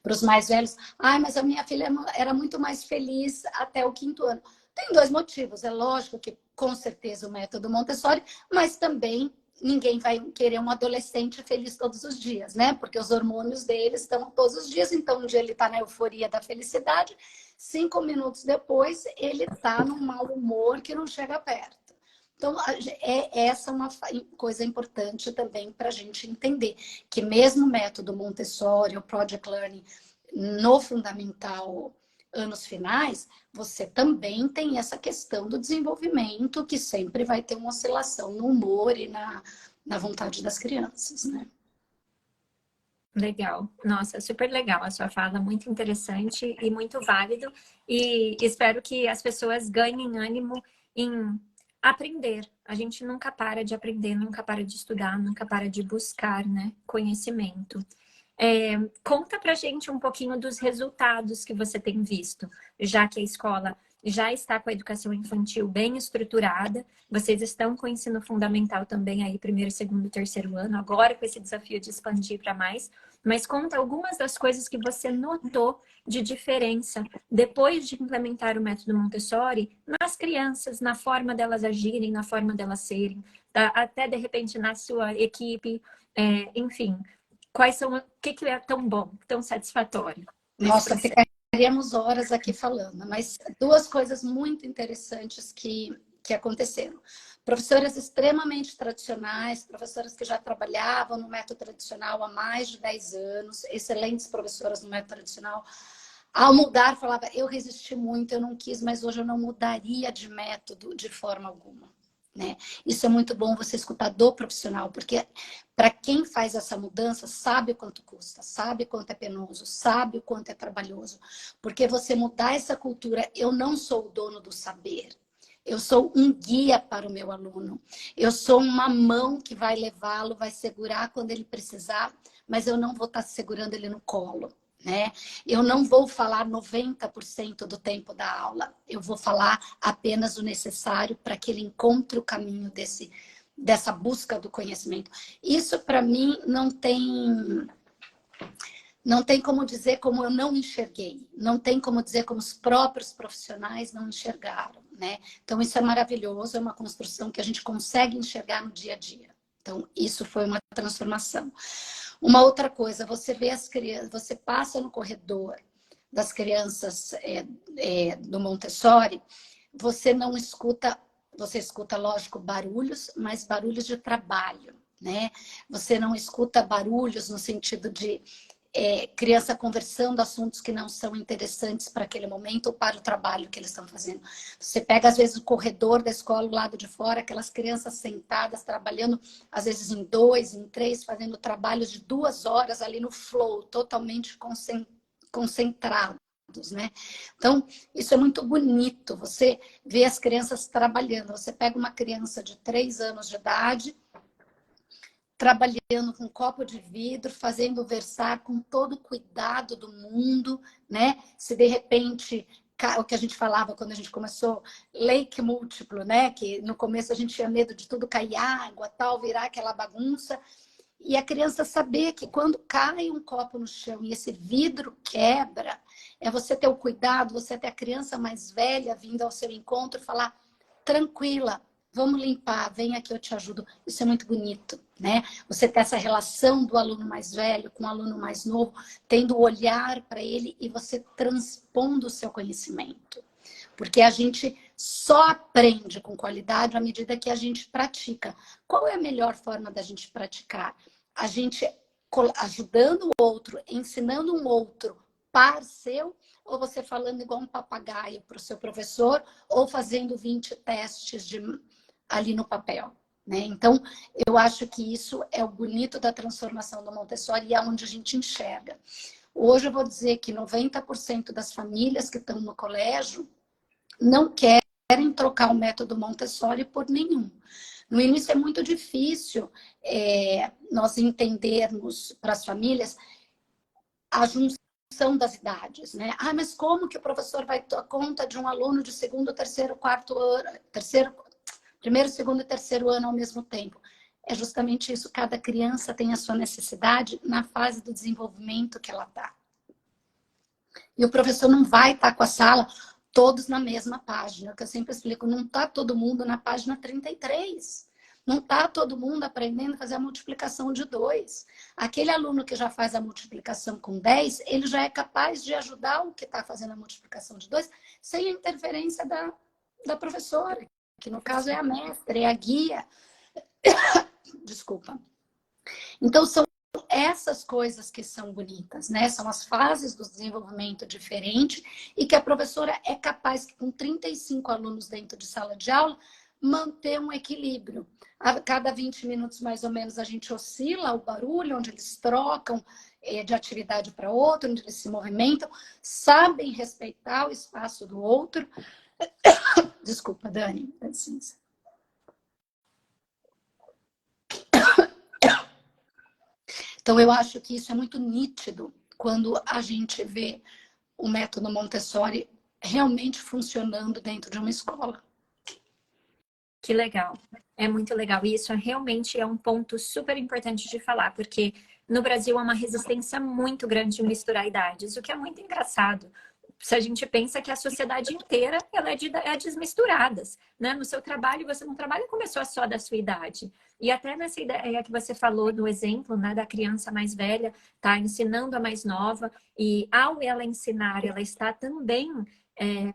para os mais velhos. Ai, mas a minha filha era muito mais feliz até o 5º ano. Tem 2 motivos. É lógico que, com certeza, o método Montessori, mas também ninguém vai querer um adolescente feliz todos os dias, né? Porque os hormônios dele estão todos os dias. Então, um dia ele está na euforia da felicidade, 5 minutos depois, ele está num mau humor que não chega perto. Então, essa é uma coisa importante também para a gente entender, que mesmo o método Montessori, o Project Learning, no fundamental, anos finais, você também tem essa questão do desenvolvimento, que sempre vai ter uma oscilação no humor e na vontade das crianças, né? Legal. Nossa, super legal a sua fala, muito interessante e muito válido. E espero que as pessoas ganhem ânimo em aprender. A gente nunca para de aprender, nunca para de estudar, nunca para de buscar, né, conhecimento. Conta pra gente um pouquinho dos resultados que você tem visto, já que a escola já está com a educação infantil bem estruturada, vocês estão com o ensino fundamental também aí, 1º, 2º, 3º ano, agora com esse desafio de expandir para mais, mas conta algumas das coisas que você notou de diferença depois de implementar o método Montessori nas crianças, na forma delas agirem, na forma delas serem, até de repente na sua equipe, enfim. O que é tão bom, tão satisfatório nesse Nossa, processo? ficaríamos horas aqui falando, mas 2 coisas muito interessantes que aconteceram. Professoras extremamente tradicionais, professoras que já trabalhavam no método tradicional há mais de 10 anos, excelentes professoras no método tradicional. Ao mudar, falava, eu resisti muito, eu não quis, mas hoje eu não mudaria de método de forma alguma. Né? Isso é muito bom você escutar do profissional, porque para quem faz essa mudança, sabe o quanto custa, sabe quanto é penoso, sabe o quanto é trabalhoso. Porque você mudar essa cultura, eu não sou o dono do saber. Eu sou um guia para o meu aluno. Eu sou uma mão que vai levá-lo, vai segurar quando ele precisar, mas eu não vou estar segurando ele no colo. Né? Eu não vou falar 90% do tempo da aula, eu vou falar apenas o necessário para que ele encontre o caminho dessa busca do conhecimento. Isso, para mim, não tem como dizer como eu não enxerguei, não tem como dizer como os próprios profissionais não enxergaram. Né? Então, isso é maravilhoso, é uma construção que a gente consegue enxergar no dia a dia. Então, isso foi uma transformação. Uma outra coisa, você vê as crianças, você passa no corredor das crianças do Montessori, você não escuta, você escuta, lógico, barulhos, mas barulhos de trabalho, né? Você não escuta barulhos no sentido de criança conversando assuntos que não são interessantes para aquele momento ou para o trabalho que eles estão fazendo. Você pega, às vezes, o corredor da escola, do lado de fora, aquelas crianças sentadas, trabalhando, às vezes, em 2, em 3, fazendo trabalhos de 2 horas ali no flow, totalmente concentrados, né? Então, isso é muito bonito. Você vê as crianças trabalhando. Você pega uma criança de 3 anos de idade, trabalhando com um copo de vidro, fazendo versar com todo o cuidado do mundo, né? Se de repente, o que a gente falava quando a gente começou, leque múltiplo, né? Que no começo a gente tinha medo de tudo cair água, tal, virar aquela bagunça. E a criança saber que quando cai um copo no chão e esse vidro quebra, é você ter o cuidado, você ter a criança mais velha vindo ao seu encontro e falar, tranquila, vamos limpar, vem aqui, eu te ajudo. Isso é muito bonito, né? Você ter essa relação do aluno mais velho com o aluno mais novo, tendo o olhar para ele e você transpondo o seu conhecimento. Porque a gente só aprende com qualidade à medida que a gente pratica. Qual é a melhor forma da gente praticar? A gente ajudando o outro, ensinando um outro par seu, ou você falando igual um papagaio para o seu professor, ou fazendo 20 testes ali no papel. Né? Então, eu acho que isso é o bonito da transformação do Montessori e é onde a gente enxerga. Hoje eu vou dizer que 90% das famílias que estão no colégio não querem trocar o método Montessori por nenhum. No início é muito difícil nós entendermos para as famílias a junção das idades, né? Ah, mas como que o professor vai dar conta de um aluno de segundo, terceiro, quarto ano, primeiro, segundo e terceiro ano ao mesmo tempo? É justamente isso, cada criança tem a sua necessidade na fase do desenvolvimento que ela está. E o professor não vai estar com a sala todos na mesma página, que eu sempre explico, não está todo mundo na página 33. Não está todo mundo aprendendo a fazer a multiplicação de 2. Aquele aluno que já faz a multiplicação com 10, ele já é capaz de ajudar o que está fazendo a multiplicação de 2 sem a interferência da professora, que no caso é a mestra, é a guia. Desculpa. Então, são essas coisas que são bonitas, né? São as fases do desenvolvimento diferente e que a professora é capaz, com 35 alunos dentro de sala de aula, manter um equilíbrio. A cada 20 minutos, mais ou menos, a gente oscila o barulho, onde eles trocam de atividade para outra, onde eles se movimentam, sabem respeitar o espaço do outro. Desculpa, Dani, dá licença. Então, eu acho que isso é muito nítido quando a gente vê o método Montessori realmente funcionando dentro de uma escola. Que legal. É muito legal. E isso realmente é um ponto super importante de falar, porque no Brasil há uma resistência muito grande de misturar idades, o que é muito engraçado. Se a gente pensa que a sociedade inteira ela é desmisturadas, né? No seu trabalho, você não trabalha com pessoas só da sua idade. E até nessa ideia que você falou no exemplo, né, da criança mais velha, tá ensinando a mais nova, e ao ela ensinar, ela está também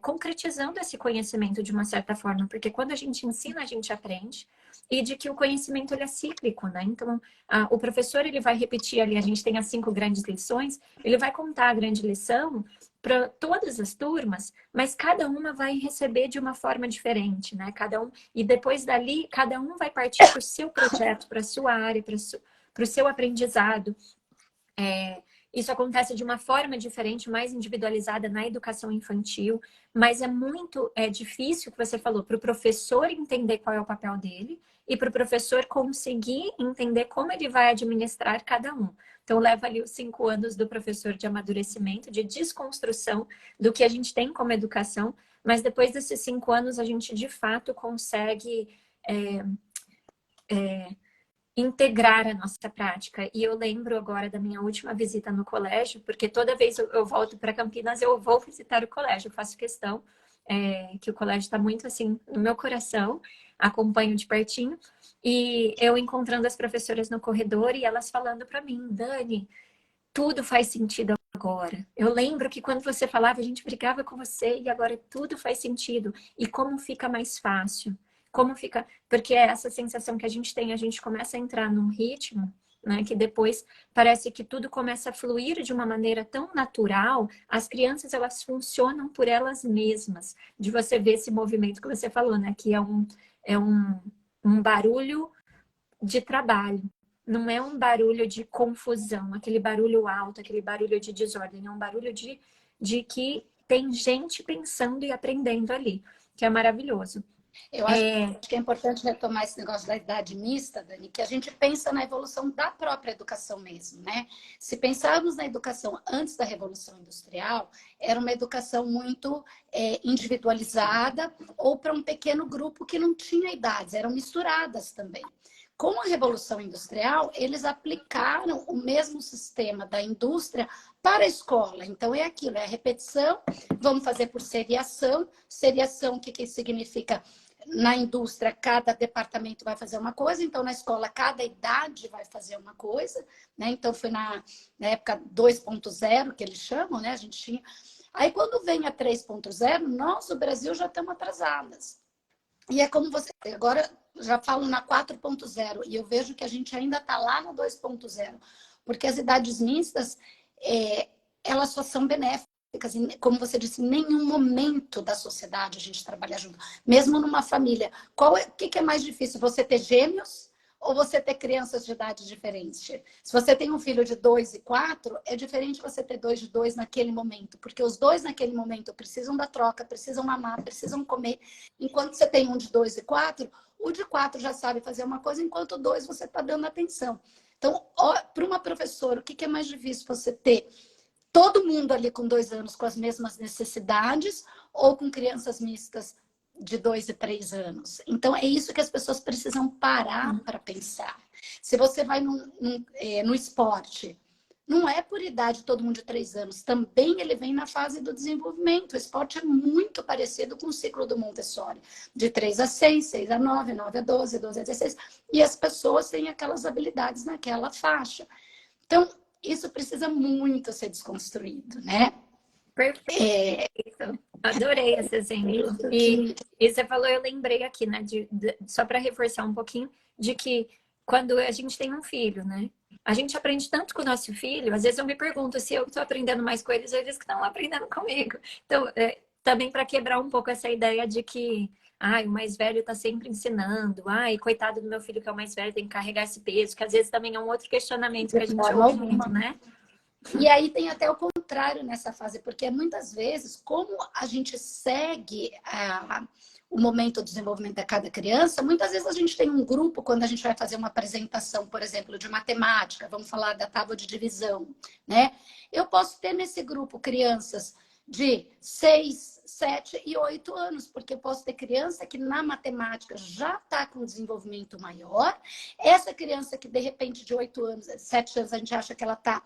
concretizando esse conhecimento de uma certa forma, porque quando a gente ensina, a gente aprende, e de que o conhecimento ele é cíclico, né? Então, o professor ele vai repetir ali, a gente tem as 5 grandes lições, ele vai contar a grande lição para todas as turmas, mas cada uma vai receber de uma forma diferente, né? Cada um, e depois dali, cada um vai partir para o seu projeto, para a sua área, para o seu aprendizado. Isso acontece de uma forma diferente, mais individualizada na educação infantil, mas é muito difícil, que você falou, para o professor entender qual é o papel dele e para o professor conseguir entender como ele vai administrar cada um. Então, leva ali os 5 anos do professor de amadurecimento, de desconstrução do que a gente tem como educação, mas depois desses 5 anos a gente, de fato, consegue integrar a nossa prática. E eu lembro agora da minha última visita no colégio, porque toda vez eu volto para Campinas, eu vou visitar o colégio, eu faço questão, que o colégio está muito assim no meu coração, acompanho de pertinho, e eu encontrando as professoras no corredor e elas falando para mim, Dani, tudo faz sentido agora. Eu lembro que quando você falava, a gente brigava com você e agora tudo faz sentido. E como fica mais fácil? Como fica... Porque é essa sensação que a gente tem, a gente começa a entrar num ritmo, né, que depois parece que tudo começa a fluir de uma maneira tão natural. As crianças, elas funcionam por elas mesmas. De você ver esse movimento que você falou, né, que é um barulho de trabalho. Não é um barulho de confusão, aquele barulho alto, aquele barulho de desordem. É um barulho de que tem gente pensando e aprendendo ali, que é maravilhoso. Eu acho que é importante retomar esse negócio da idade mista, Dani, que a gente pensa na evolução da própria educação mesmo, né? Se pensarmos na educação antes da Revolução Industrial, era uma educação muito individualizada ou para um pequeno grupo que não tinha idades, eram misturadas também. Com a Revolução Industrial, eles aplicaram o mesmo sistema da indústria para a escola. Então, é aquilo, é a repetição, vamos fazer por seriação. Seriação, o que significa? Na indústria, cada departamento vai fazer uma coisa, então na escola, cada idade vai fazer uma coisa, né? Então, foi na época 2.0, que eles chamam, né? A gente tinha... Aí, quando vem a 3.0, nós, o Brasil, já estamos atrasadas. E é como você... Agora, já falo na 4.0, e eu vejo que a gente ainda está lá na 2.0, porque as idades mistas, elas só são benéficas. Como você disse, em nenhum momento da sociedade a gente trabalha junto. Mesmo numa família. O que é mais difícil? Você ter gêmeos ou você ter crianças de idade diferente? Se você tem um filho de 2 e 4, é diferente você ter 2 de 2 naquele momento. Porque os dois naquele momento precisam da troca, precisam mamar, precisam comer. Enquanto você tem um de 2 e 4, o de 4 já sabe fazer uma coisa, enquanto o 2 você está dando atenção. Então, para uma professora, o que é mais difícil? Você ter todo mundo ali com 2 anos com as mesmas necessidades ou com crianças mistas de 2 e 3 anos. Então, é isso que as pessoas precisam parar para pensar. Se você vai no esporte, não é por idade todo mundo de 3 anos. Também ele vem na fase do desenvolvimento. O esporte é muito parecido com o ciclo do Montessori. De 3 a 6, 6 a 9, 9 a 12, 12 a 16. E as pessoas têm aquelas habilidades naquela faixa. Então, isso precisa muito ser desconstruído, né? Perfeito. Adorei esse exemplo. E você falou, eu lembrei aqui, né? Só para reforçar um pouquinho, de que quando a gente tem um filho, né? A gente aprende tanto com o nosso filho, às vezes eu me pergunto se eu estou aprendendo mais com eles, ou eles que estão aprendendo comigo. Então, também para quebrar um pouco essa ideia de que o mais velho está sempre ensinando. Coitado do meu filho que é o mais velho, tem que carregar esse peso, que às vezes também é um outro questionamento que a gente ouve muito, né? E aí tem até o contrário nessa fase, porque muitas vezes, como a gente segue o momento do desenvolvimento de cada criança, muitas vezes a gente tem um grupo, quando a gente vai fazer uma apresentação, por exemplo, de matemática, vamos falar da tábua de divisão, né? Eu posso ter nesse grupo crianças de 6, 7 e 8 anos, porque eu posso ter criança que na matemática já está com desenvolvimento maior. Essa criança que, de repente, de 8 anos, 7 anos, a gente acha que ela está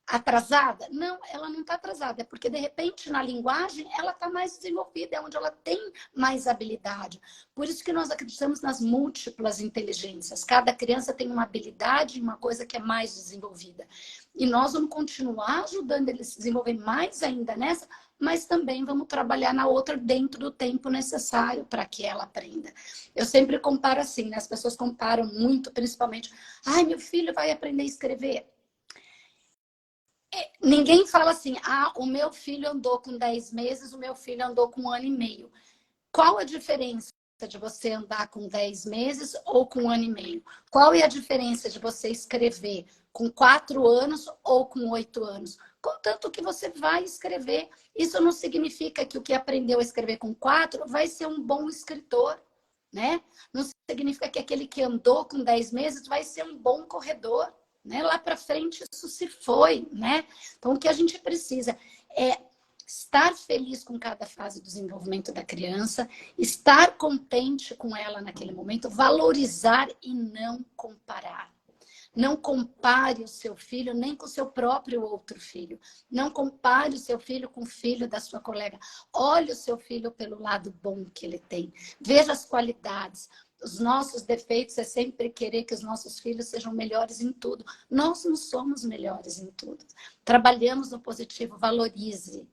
atrasada? Não, ela não está atrasada. É porque, de repente, na linguagem, ela está mais desenvolvida, é onde ela tem mais habilidade. Por isso que nós acreditamos nas múltiplas inteligências. Cada criança tem uma habilidade, uma coisa que é mais desenvolvida. E nós vamos continuar ajudando eles a se desenvolver mais ainda nessa, mas também vamos trabalhar na outra dentro do tempo necessário para que ela aprenda. Eu sempre comparo assim, né? As pessoas comparam muito, principalmente, meu filho vai aprender a escrever. Ninguém fala assim, o meu filho andou com 10 meses, o meu filho andou com 1 ano e meio. Qual a diferença de você andar com 10 meses ou com 1 ano e meio? Qual é a diferença de você escrever com 4 anos ou com 8 anos? Contanto que você vai escrever. Isso não significa que o que aprendeu a escrever com 4 vai ser um bom escritor, né? Não significa que aquele que andou com 10 meses vai ser um bom corredor. Né? Lá para frente isso se foi, né? Então o que a gente precisa é estar feliz com cada fase do desenvolvimento da criança, estar contente com ela naquele momento, valorizar e não comparar. Não compare o seu filho nem com o seu próprio outro filho. Não compare o seu filho com o filho da sua colega. Olhe o seu filho pelo lado bom que ele tem. Veja as qualidades. os nossos defeitos é sempre querer que os nossos filhos sejam melhores em tudo. Nós não somos melhores em tudo. Trabalhamos no positivo, valorize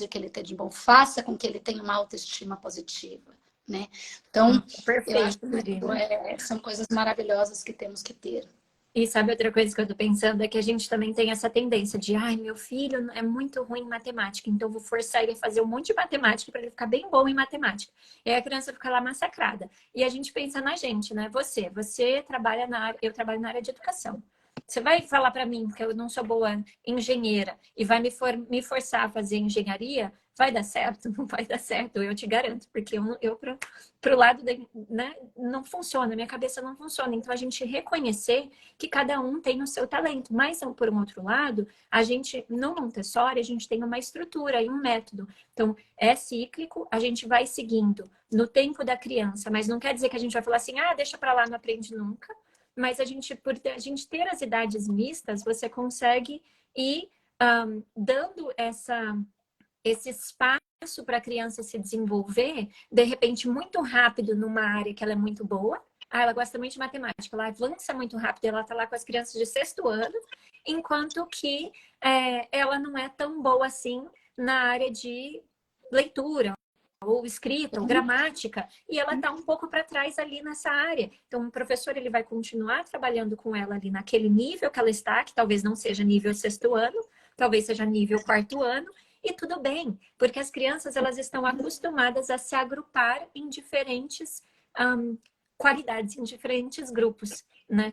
o que ele tem de bom, faça com que ele tenha uma autoestima positiva, né? Então, eu acho Perfeito, que Marina. são coisas maravilhosas que temos que ter. E sabe outra coisa que eu tô pensando é que a gente também tem essa tendência de, ai, meu filho é muito ruim em matemática, então eu vou forçar ele a fazer um monte de matemática para ele ficar bem bom em matemática. E aí a criança fica lá massacrada. E a gente pensa na gente, né? Você trabalha na área, eu trabalho na área de educação. Você vai falar para mim que eu não sou boa engenheira e vai me forçar a fazer engenharia? Vai dar certo? Não vai dar certo, eu te garanto, porque eu pro lado da, né, não funciona, minha cabeça não funciona. Então a gente reconhecer que cada um tem o seu talento. Mas, por um outro lado, a gente, no Montessori, a gente tem uma estrutura e um método. Então, é cíclico, a gente vai seguindo no tempo da criança, mas não quer dizer que a gente vai falar assim, ah, deixa pra lá, não aprende nunca. Mas a gente, a gente ter as idades mistas, você consegue ir dando esse espaço para a criança se desenvolver, de repente, muito rápido numa área que ela é muito boa. Ah, ela gosta muito de matemática, ela avança muito rápido, ela está lá com as crianças de 6º ano, enquanto que ela não é tão boa assim na área de leitura, ou escrita, ou gramática, e ela está um pouco para trás ali nessa área. Então, o professor ele vai continuar trabalhando com ela ali naquele nível que ela está, que talvez não seja nível 6º ano, talvez seja nível 4º ano, e tudo bem, porque as crianças elas estão acostumadas a se agrupar em diferentes qualidades, em diferentes grupos, né?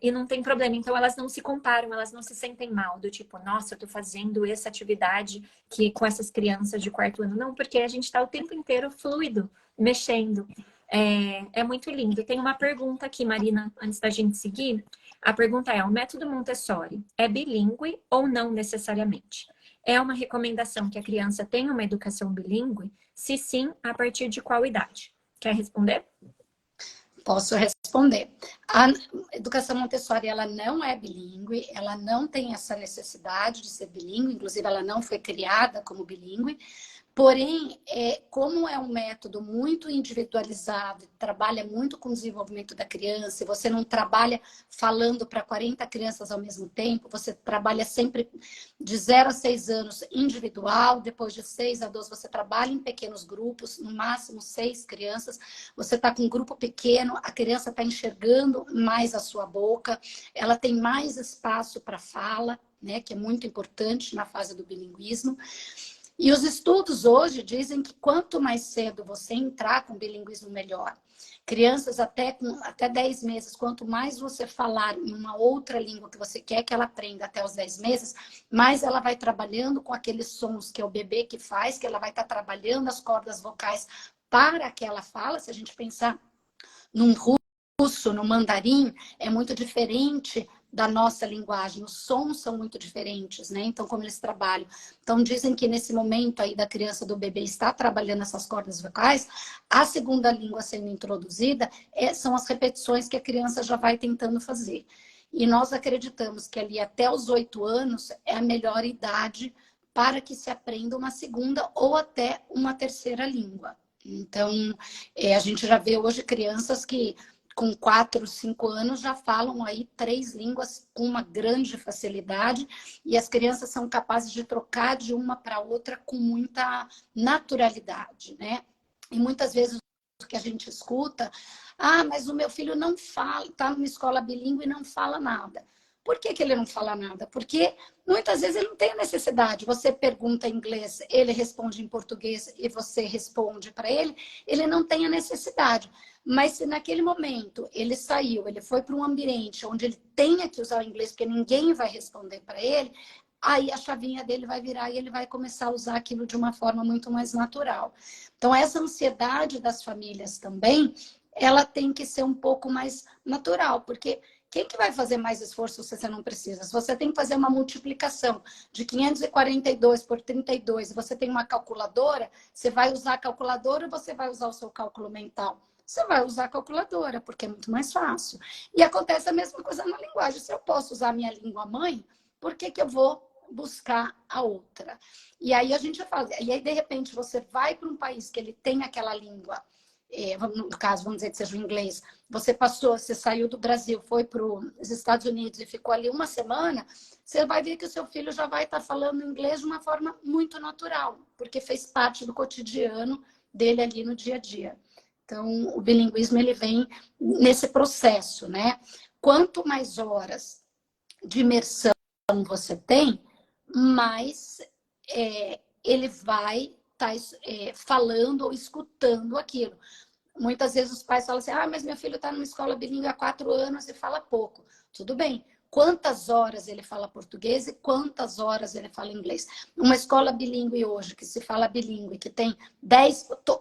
E não tem problema. Então, elas não se comparam, elas não se sentem mal, do tipo, nossa, eu tô fazendo essa atividade que com essas crianças de 4º ano. Não, porque a gente tá o tempo inteiro fluido, mexendo. É muito lindo. Tem uma pergunta aqui, Marina, antes da gente seguir. A pergunta é, o método Montessori é bilíngue ou não necessariamente? É uma recomendação que a criança tenha uma educação bilíngue? Se sim, a partir de qual idade? Quer responder? Posso responder. A educação Montessori, ela não é bilíngue, ela não tem essa necessidade de ser bilíngue, inclusive ela não foi criada como bilíngue. Porém, como é um método muito individualizado, trabalha muito com o desenvolvimento da criança, e você não trabalha falando para 40 crianças ao mesmo tempo, você trabalha sempre de 0 a 6 anos individual, depois de 6 a 12 você trabalha em pequenos grupos, no máximo 6 crianças, você está com um grupo pequeno, a criança está enxergando mais a sua boca, ela tem mais espaço para fala, né, que é muito importante na fase do bilinguismo. E os estudos hoje dizem que quanto mais cedo você entrar com bilinguismo, melhor. Crianças até 10 meses, quanto mais você falar em uma outra língua que você quer que ela aprenda até os 10 meses, mais ela vai trabalhando com aqueles sons que é o bebê que faz, que ela vai estar trabalhando as cordas vocais para aquela fala. Se a gente pensar num russo, no mandarim, é muito diferente da nossa linguagem, os sons são muito diferentes, né? Então, como eles trabalham. Então, dizem que nesse momento aí da criança, do bebê, está trabalhando essas cordas vocais, a segunda língua sendo introduzida são as repetições que a criança já vai tentando fazer. E nós acreditamos que ali até os 8 anos é a melhor idade para que se aprenda uma segunda ou até uma terceira língua. Então, a gente já vê hoje crianças que com 4, 5 anos já falam aí 3 línguas com uma grande facilidade e as crianças são capazes de trocar de uma para outra com muita naturalidade, né? E muitas vezes o que a gente escuta, mas o meu filho não fala, está numa escola bilíngue e não fala nada. Por que ele não fala nada? Porque muitas vezes ele não tem necessidade. Você pergunta em inglês, ele responde em português e você responde para ele, ele não tem a necessidade. Mas se naquele momento ele saiu, ele foi para um ambiente onde ele tenha que usar o inglês, porque ninguém vai responder para ele, aí a chavinha dele vai virar e ele vai começar a usar aquilo de uma forma muito mais natural. Então, essa ansiedade das famílias também, ela tem que ser um pouco mais natural, porque quem que vai fazer mais esforço se você não precisa? Se você tem que fazer uma multiplicação de 542 por 32 e você tem uma calculadora, você vai usar a calculadora ou você vai usar o seu cálculo mental? Você vai usar a calculadora, porque é muito mais fácil. E acontece a mesma coisa na linguagem. Se eu posso usar a minha língua mãe, por que eu vou buscar a outra? E aí a gente fala, e aí de repente você vai para um país que ele tem aquela língua no caso, vamos dizer que seja o inglês, você saiu do Brasil, foi para os Estados Unidos e ficou ali uma semana, você vai ver que o seu filho já vai estar falando inglês de uma forma muito natural, porque fez parte do cotidiano dele ali no dia a dia. Então, o bilinguismo, ele vem nesse processo, né? Quanto mais horas de imersão você tem, mais ele vai estar falando ou escutando aquilo. Muitas vezes os pais falam assim, mas meu filho está numa escola bilíngue há 4 anos e fala pouco. Tudo bem. Quantas horas ele fala português e quantas horas ele fala inglês? Uma escola bilíngue hoje, que se fala bilíngue, que tem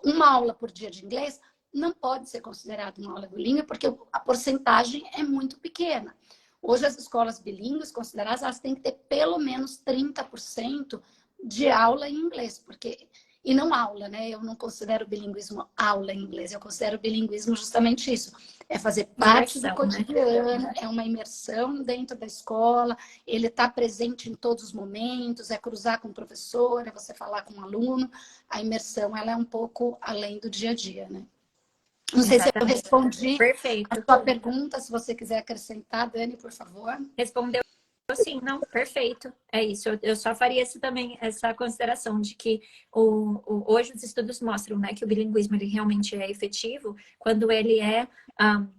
uma aula por dia de inglês, não pode ser considerado uma aula bilíngue, porque a porcentagem é muito pequena. Hoje as escolas bilíngues consideradas, elas têm que ter pelo menos 30% de aula em inglês, porque... E não aula, né? Eu não considero o bilinguismo aula em inglês, eu considero o bilinguismo justamente isso. É fazer parte do cotidiano, né? É uma imersão dentro da escola, ele está presente em todos os momentos, é cruzar com o professor, é você falar com o aluno. A imersão, ela é um pouco além do dia a dia, né? Não sei se eu respondi a sua pergunta, se você quiser acrescentar, Dani, por favor. Respondeu. Sim, não, perfeito. É isso. Eu só faria também essa consideração de que hoje os estudos mostram, né, que o bilinguismo ele realmente é efetivo quando ele é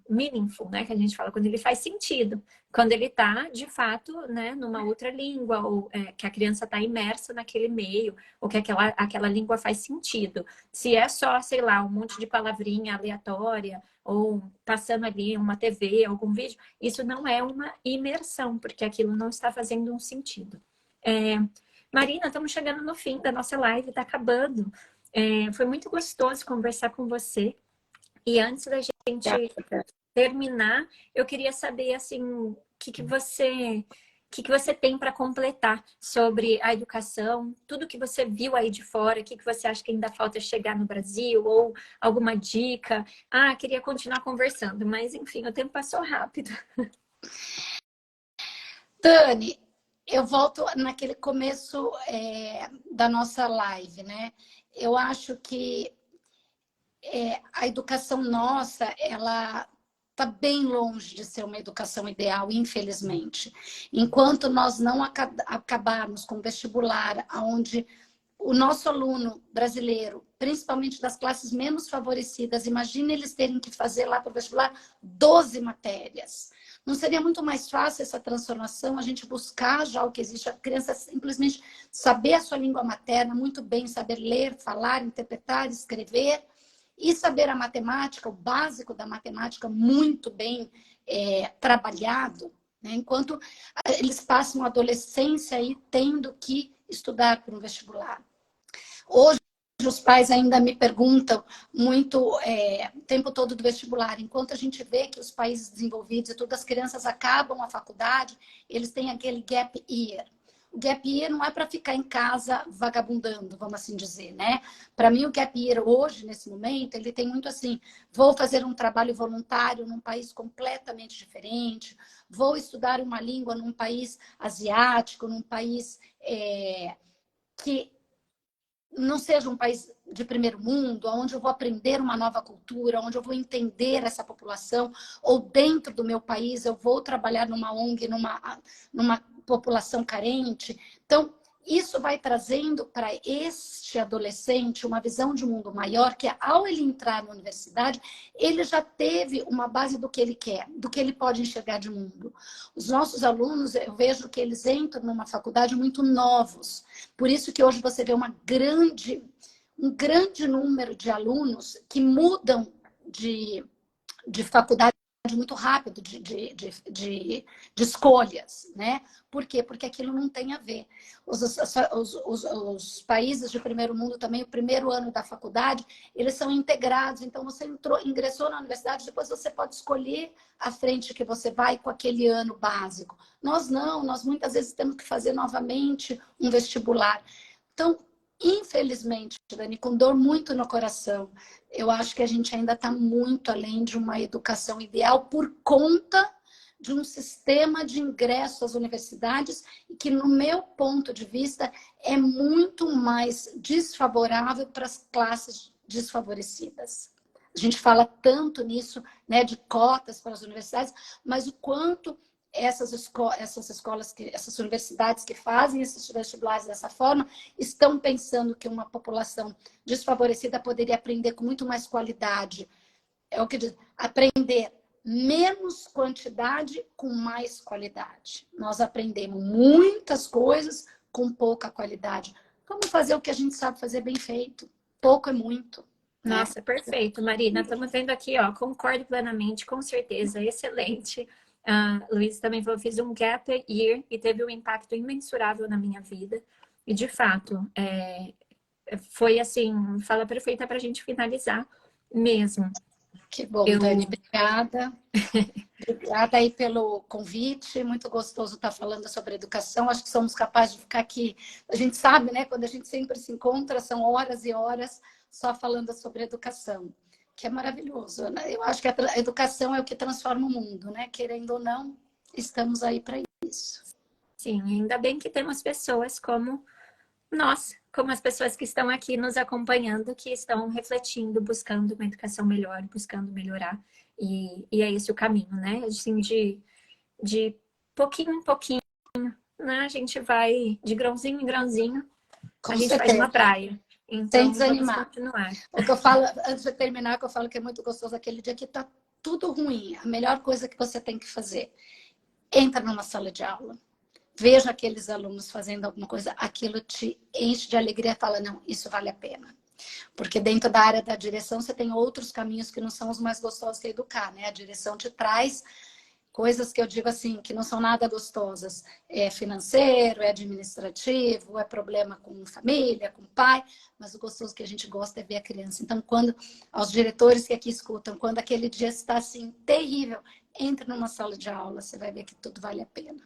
meaningful, né, que a gente fala, quando ele faz sentido, quando ele está, de fato, né, numa outra língua, ou que a criança está imersa naquele meio, ou que aquela língua faz sentido. Se é só, sei lá, um monte de palavrinha aleatória, ou passando ali uma TV, algum vídeo, isso não é uma imersão, porque aquilo não está fazendo um sentido. Marina, estamos chegando no fim da nossa live, está acabando. Foi muito gostoso conversar com você. E antes da gente terminar, eu queria saber, assim, o que você tem para completar sobre a educação, tudo que você viu aí de fora, o que você acha que ainda falta chegar no Brasil, ou alguma dica? Queria continuar conversando, mas enfim, o tempo passou rápido. Dani, eu volto naquele começo da nossa live, né? Eu acho que a educação nossa, ela está bem longe de ser uma educação ideal, infelizmente. Enquanto nós não acabarmos com o vestibular, onde o nosso aluno brasileiro, principalmente das classes menos favorecidas, imagina eles terem que fazer lá para o vestibular 12 matérias. Não seria muito mais fácil essa transformação, a gente buscar já o que existe, a criança simplesmente saber a sua língua materna muito bem, saber ler, falar, interpretar, escrever, e saber a matemática, o básico da matemática, muito bem trabalhado, né? Enquanto eles passam a adolescência aí tendo que estudar para um vestibular. Hoje, os pais ainda me perguntam muito o tempo todo do vestibular. Enquanto a gente vê que os países desenvolvidos e todas as crianças acabam a faculdade, eles têm aquele gap year. O gap year não é para ficar em casa vagabundando, vamos assim dizer, né? Para mim, o gap year hoje, nesse momento, ele tem muito assim, vou fazer um trabalho voluntário num país completamente diferente, vou estudar uma língua num país asiático, num país que não seja um país de primeiro mundo, onde eu vou aprender uma nova cultura, onde eu vou entender essa população, ou dentro do meu país eu vou trabalhar numa ONG, numa população carente. Então, isso vai trazendo para este adolescente uma visão de mundo maior, que ao ele entrar na universidade, ele já teve uma base do que ele quer, do que ele pode enxergar de mundo. Os nossos alunos, eu vejo que eles entram numa faculdade muito novos. Por isso que hoje você vê um grande número de alunos que mudam de faculdade muito rápido, de escolhas, né? Por quê? Porque aquilo não tem a ver. Os países de primeiro mundo também, o primeiro ano da faculdade, eles são integrados. Então, você ingressou na universidade, depois você pode escolher a frente que você vai com aquele ano básico. Nós não, nós muitas vezes temos que fazer novamente um vestibular. Então, infelizmente, Dani, com dor muito no coração, eu acho que a gente ainda está muito além de uma educação ideal por conta de um sistema de ingresso às universidades que, no meu ponto de vista, é muito mais desfavorável para as classes desfavorecidas. A gente fala tanto nisso, né, de cotas para as universidades, mas o quanto essas universidades que fazem esses vestibulares dessa forma, estão pensando que uma população desfavorecida poderia aprender com muito mais qualidade. É o que diz, aprender menos quantidade com mais qualidade. Nós aprendemos muitas coisas com pouca qualidade. Vamos fazer o que a gente sabe fazer bem feito. Pouco é muito. Nossa, perfeito, Marina. Estamos vendo aqui, ó, concordo plenamente, com certeza, excelente. Luiz também falou, fiz um gap year e teve um impacto imensurável na minha vida. E, de fato, foi assim, fala perfeita para a gente finalizar mesmo. Que bom, Dani, obrigada. Obrigada aí pelo convite, muito gostoso estar falando sobre educação. Acho que somos capazes de ficar aqui. A gente sabe, né? Quando a gente sempre se encontra, são horas e horas só falando sobre educação, que é maravilhoso, né? Eu acho que a educação é o que transforma o mundo, né? Querendo ou não, estamos aí para isso. Sim, ainda bem que temos pessoas como nós, como as pessoas que estão aqui nos acompanhando, que estão refletindo, buscando uma educação melhor, buscando melhorar. E é esse o caminho, né? Assim, de pouquinho em pouquinho, né? A gente vai de grãozinho em grãozinho, Com a gente faz certeza. uma praia. Sem Então, vamos desanimar. continuar. O que eu falo, antes de terminar, que eu falo que é muito gostoso aquele dia que tá tudo ruim. A melhor coisa que você tem que fazer, entra numa sala de aula. Veja aqueles alunos fazendo alguma coisa, aquilo te enche de alegria e fala, não, isso vale a pena. Porque dentro da área da direção você tem outros caminhos que não são os mais gostosos de educar, né? A direção te traz coisas que eu digo assim, que não são nada gostosas. É financeiro, é administrativo, é problema com família, com pai, mas o gostoso que a gente gosta é ver a criança. Então, quando aos diretores que aqui escutam, quando aquele dia está assim, terrível, entre numa sala de aula, você vai ver que tudo vale a pena.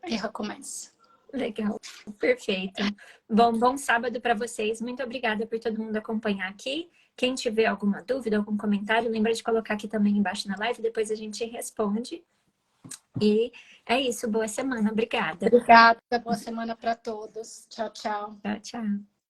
Aí recomeça. Legal, perfeito. Bom sábado para vocês. Muito obrigada por todo mundo acompanhar aqui. Quem tiver alguma dúvida, algum comentário, lembra de colocar aqui também embaixo na live, depois a gente responde. E é isso, boa semana. Obrigada. Obrigada, boa semana para todos. Tchau, tchau. Tchau, tchau.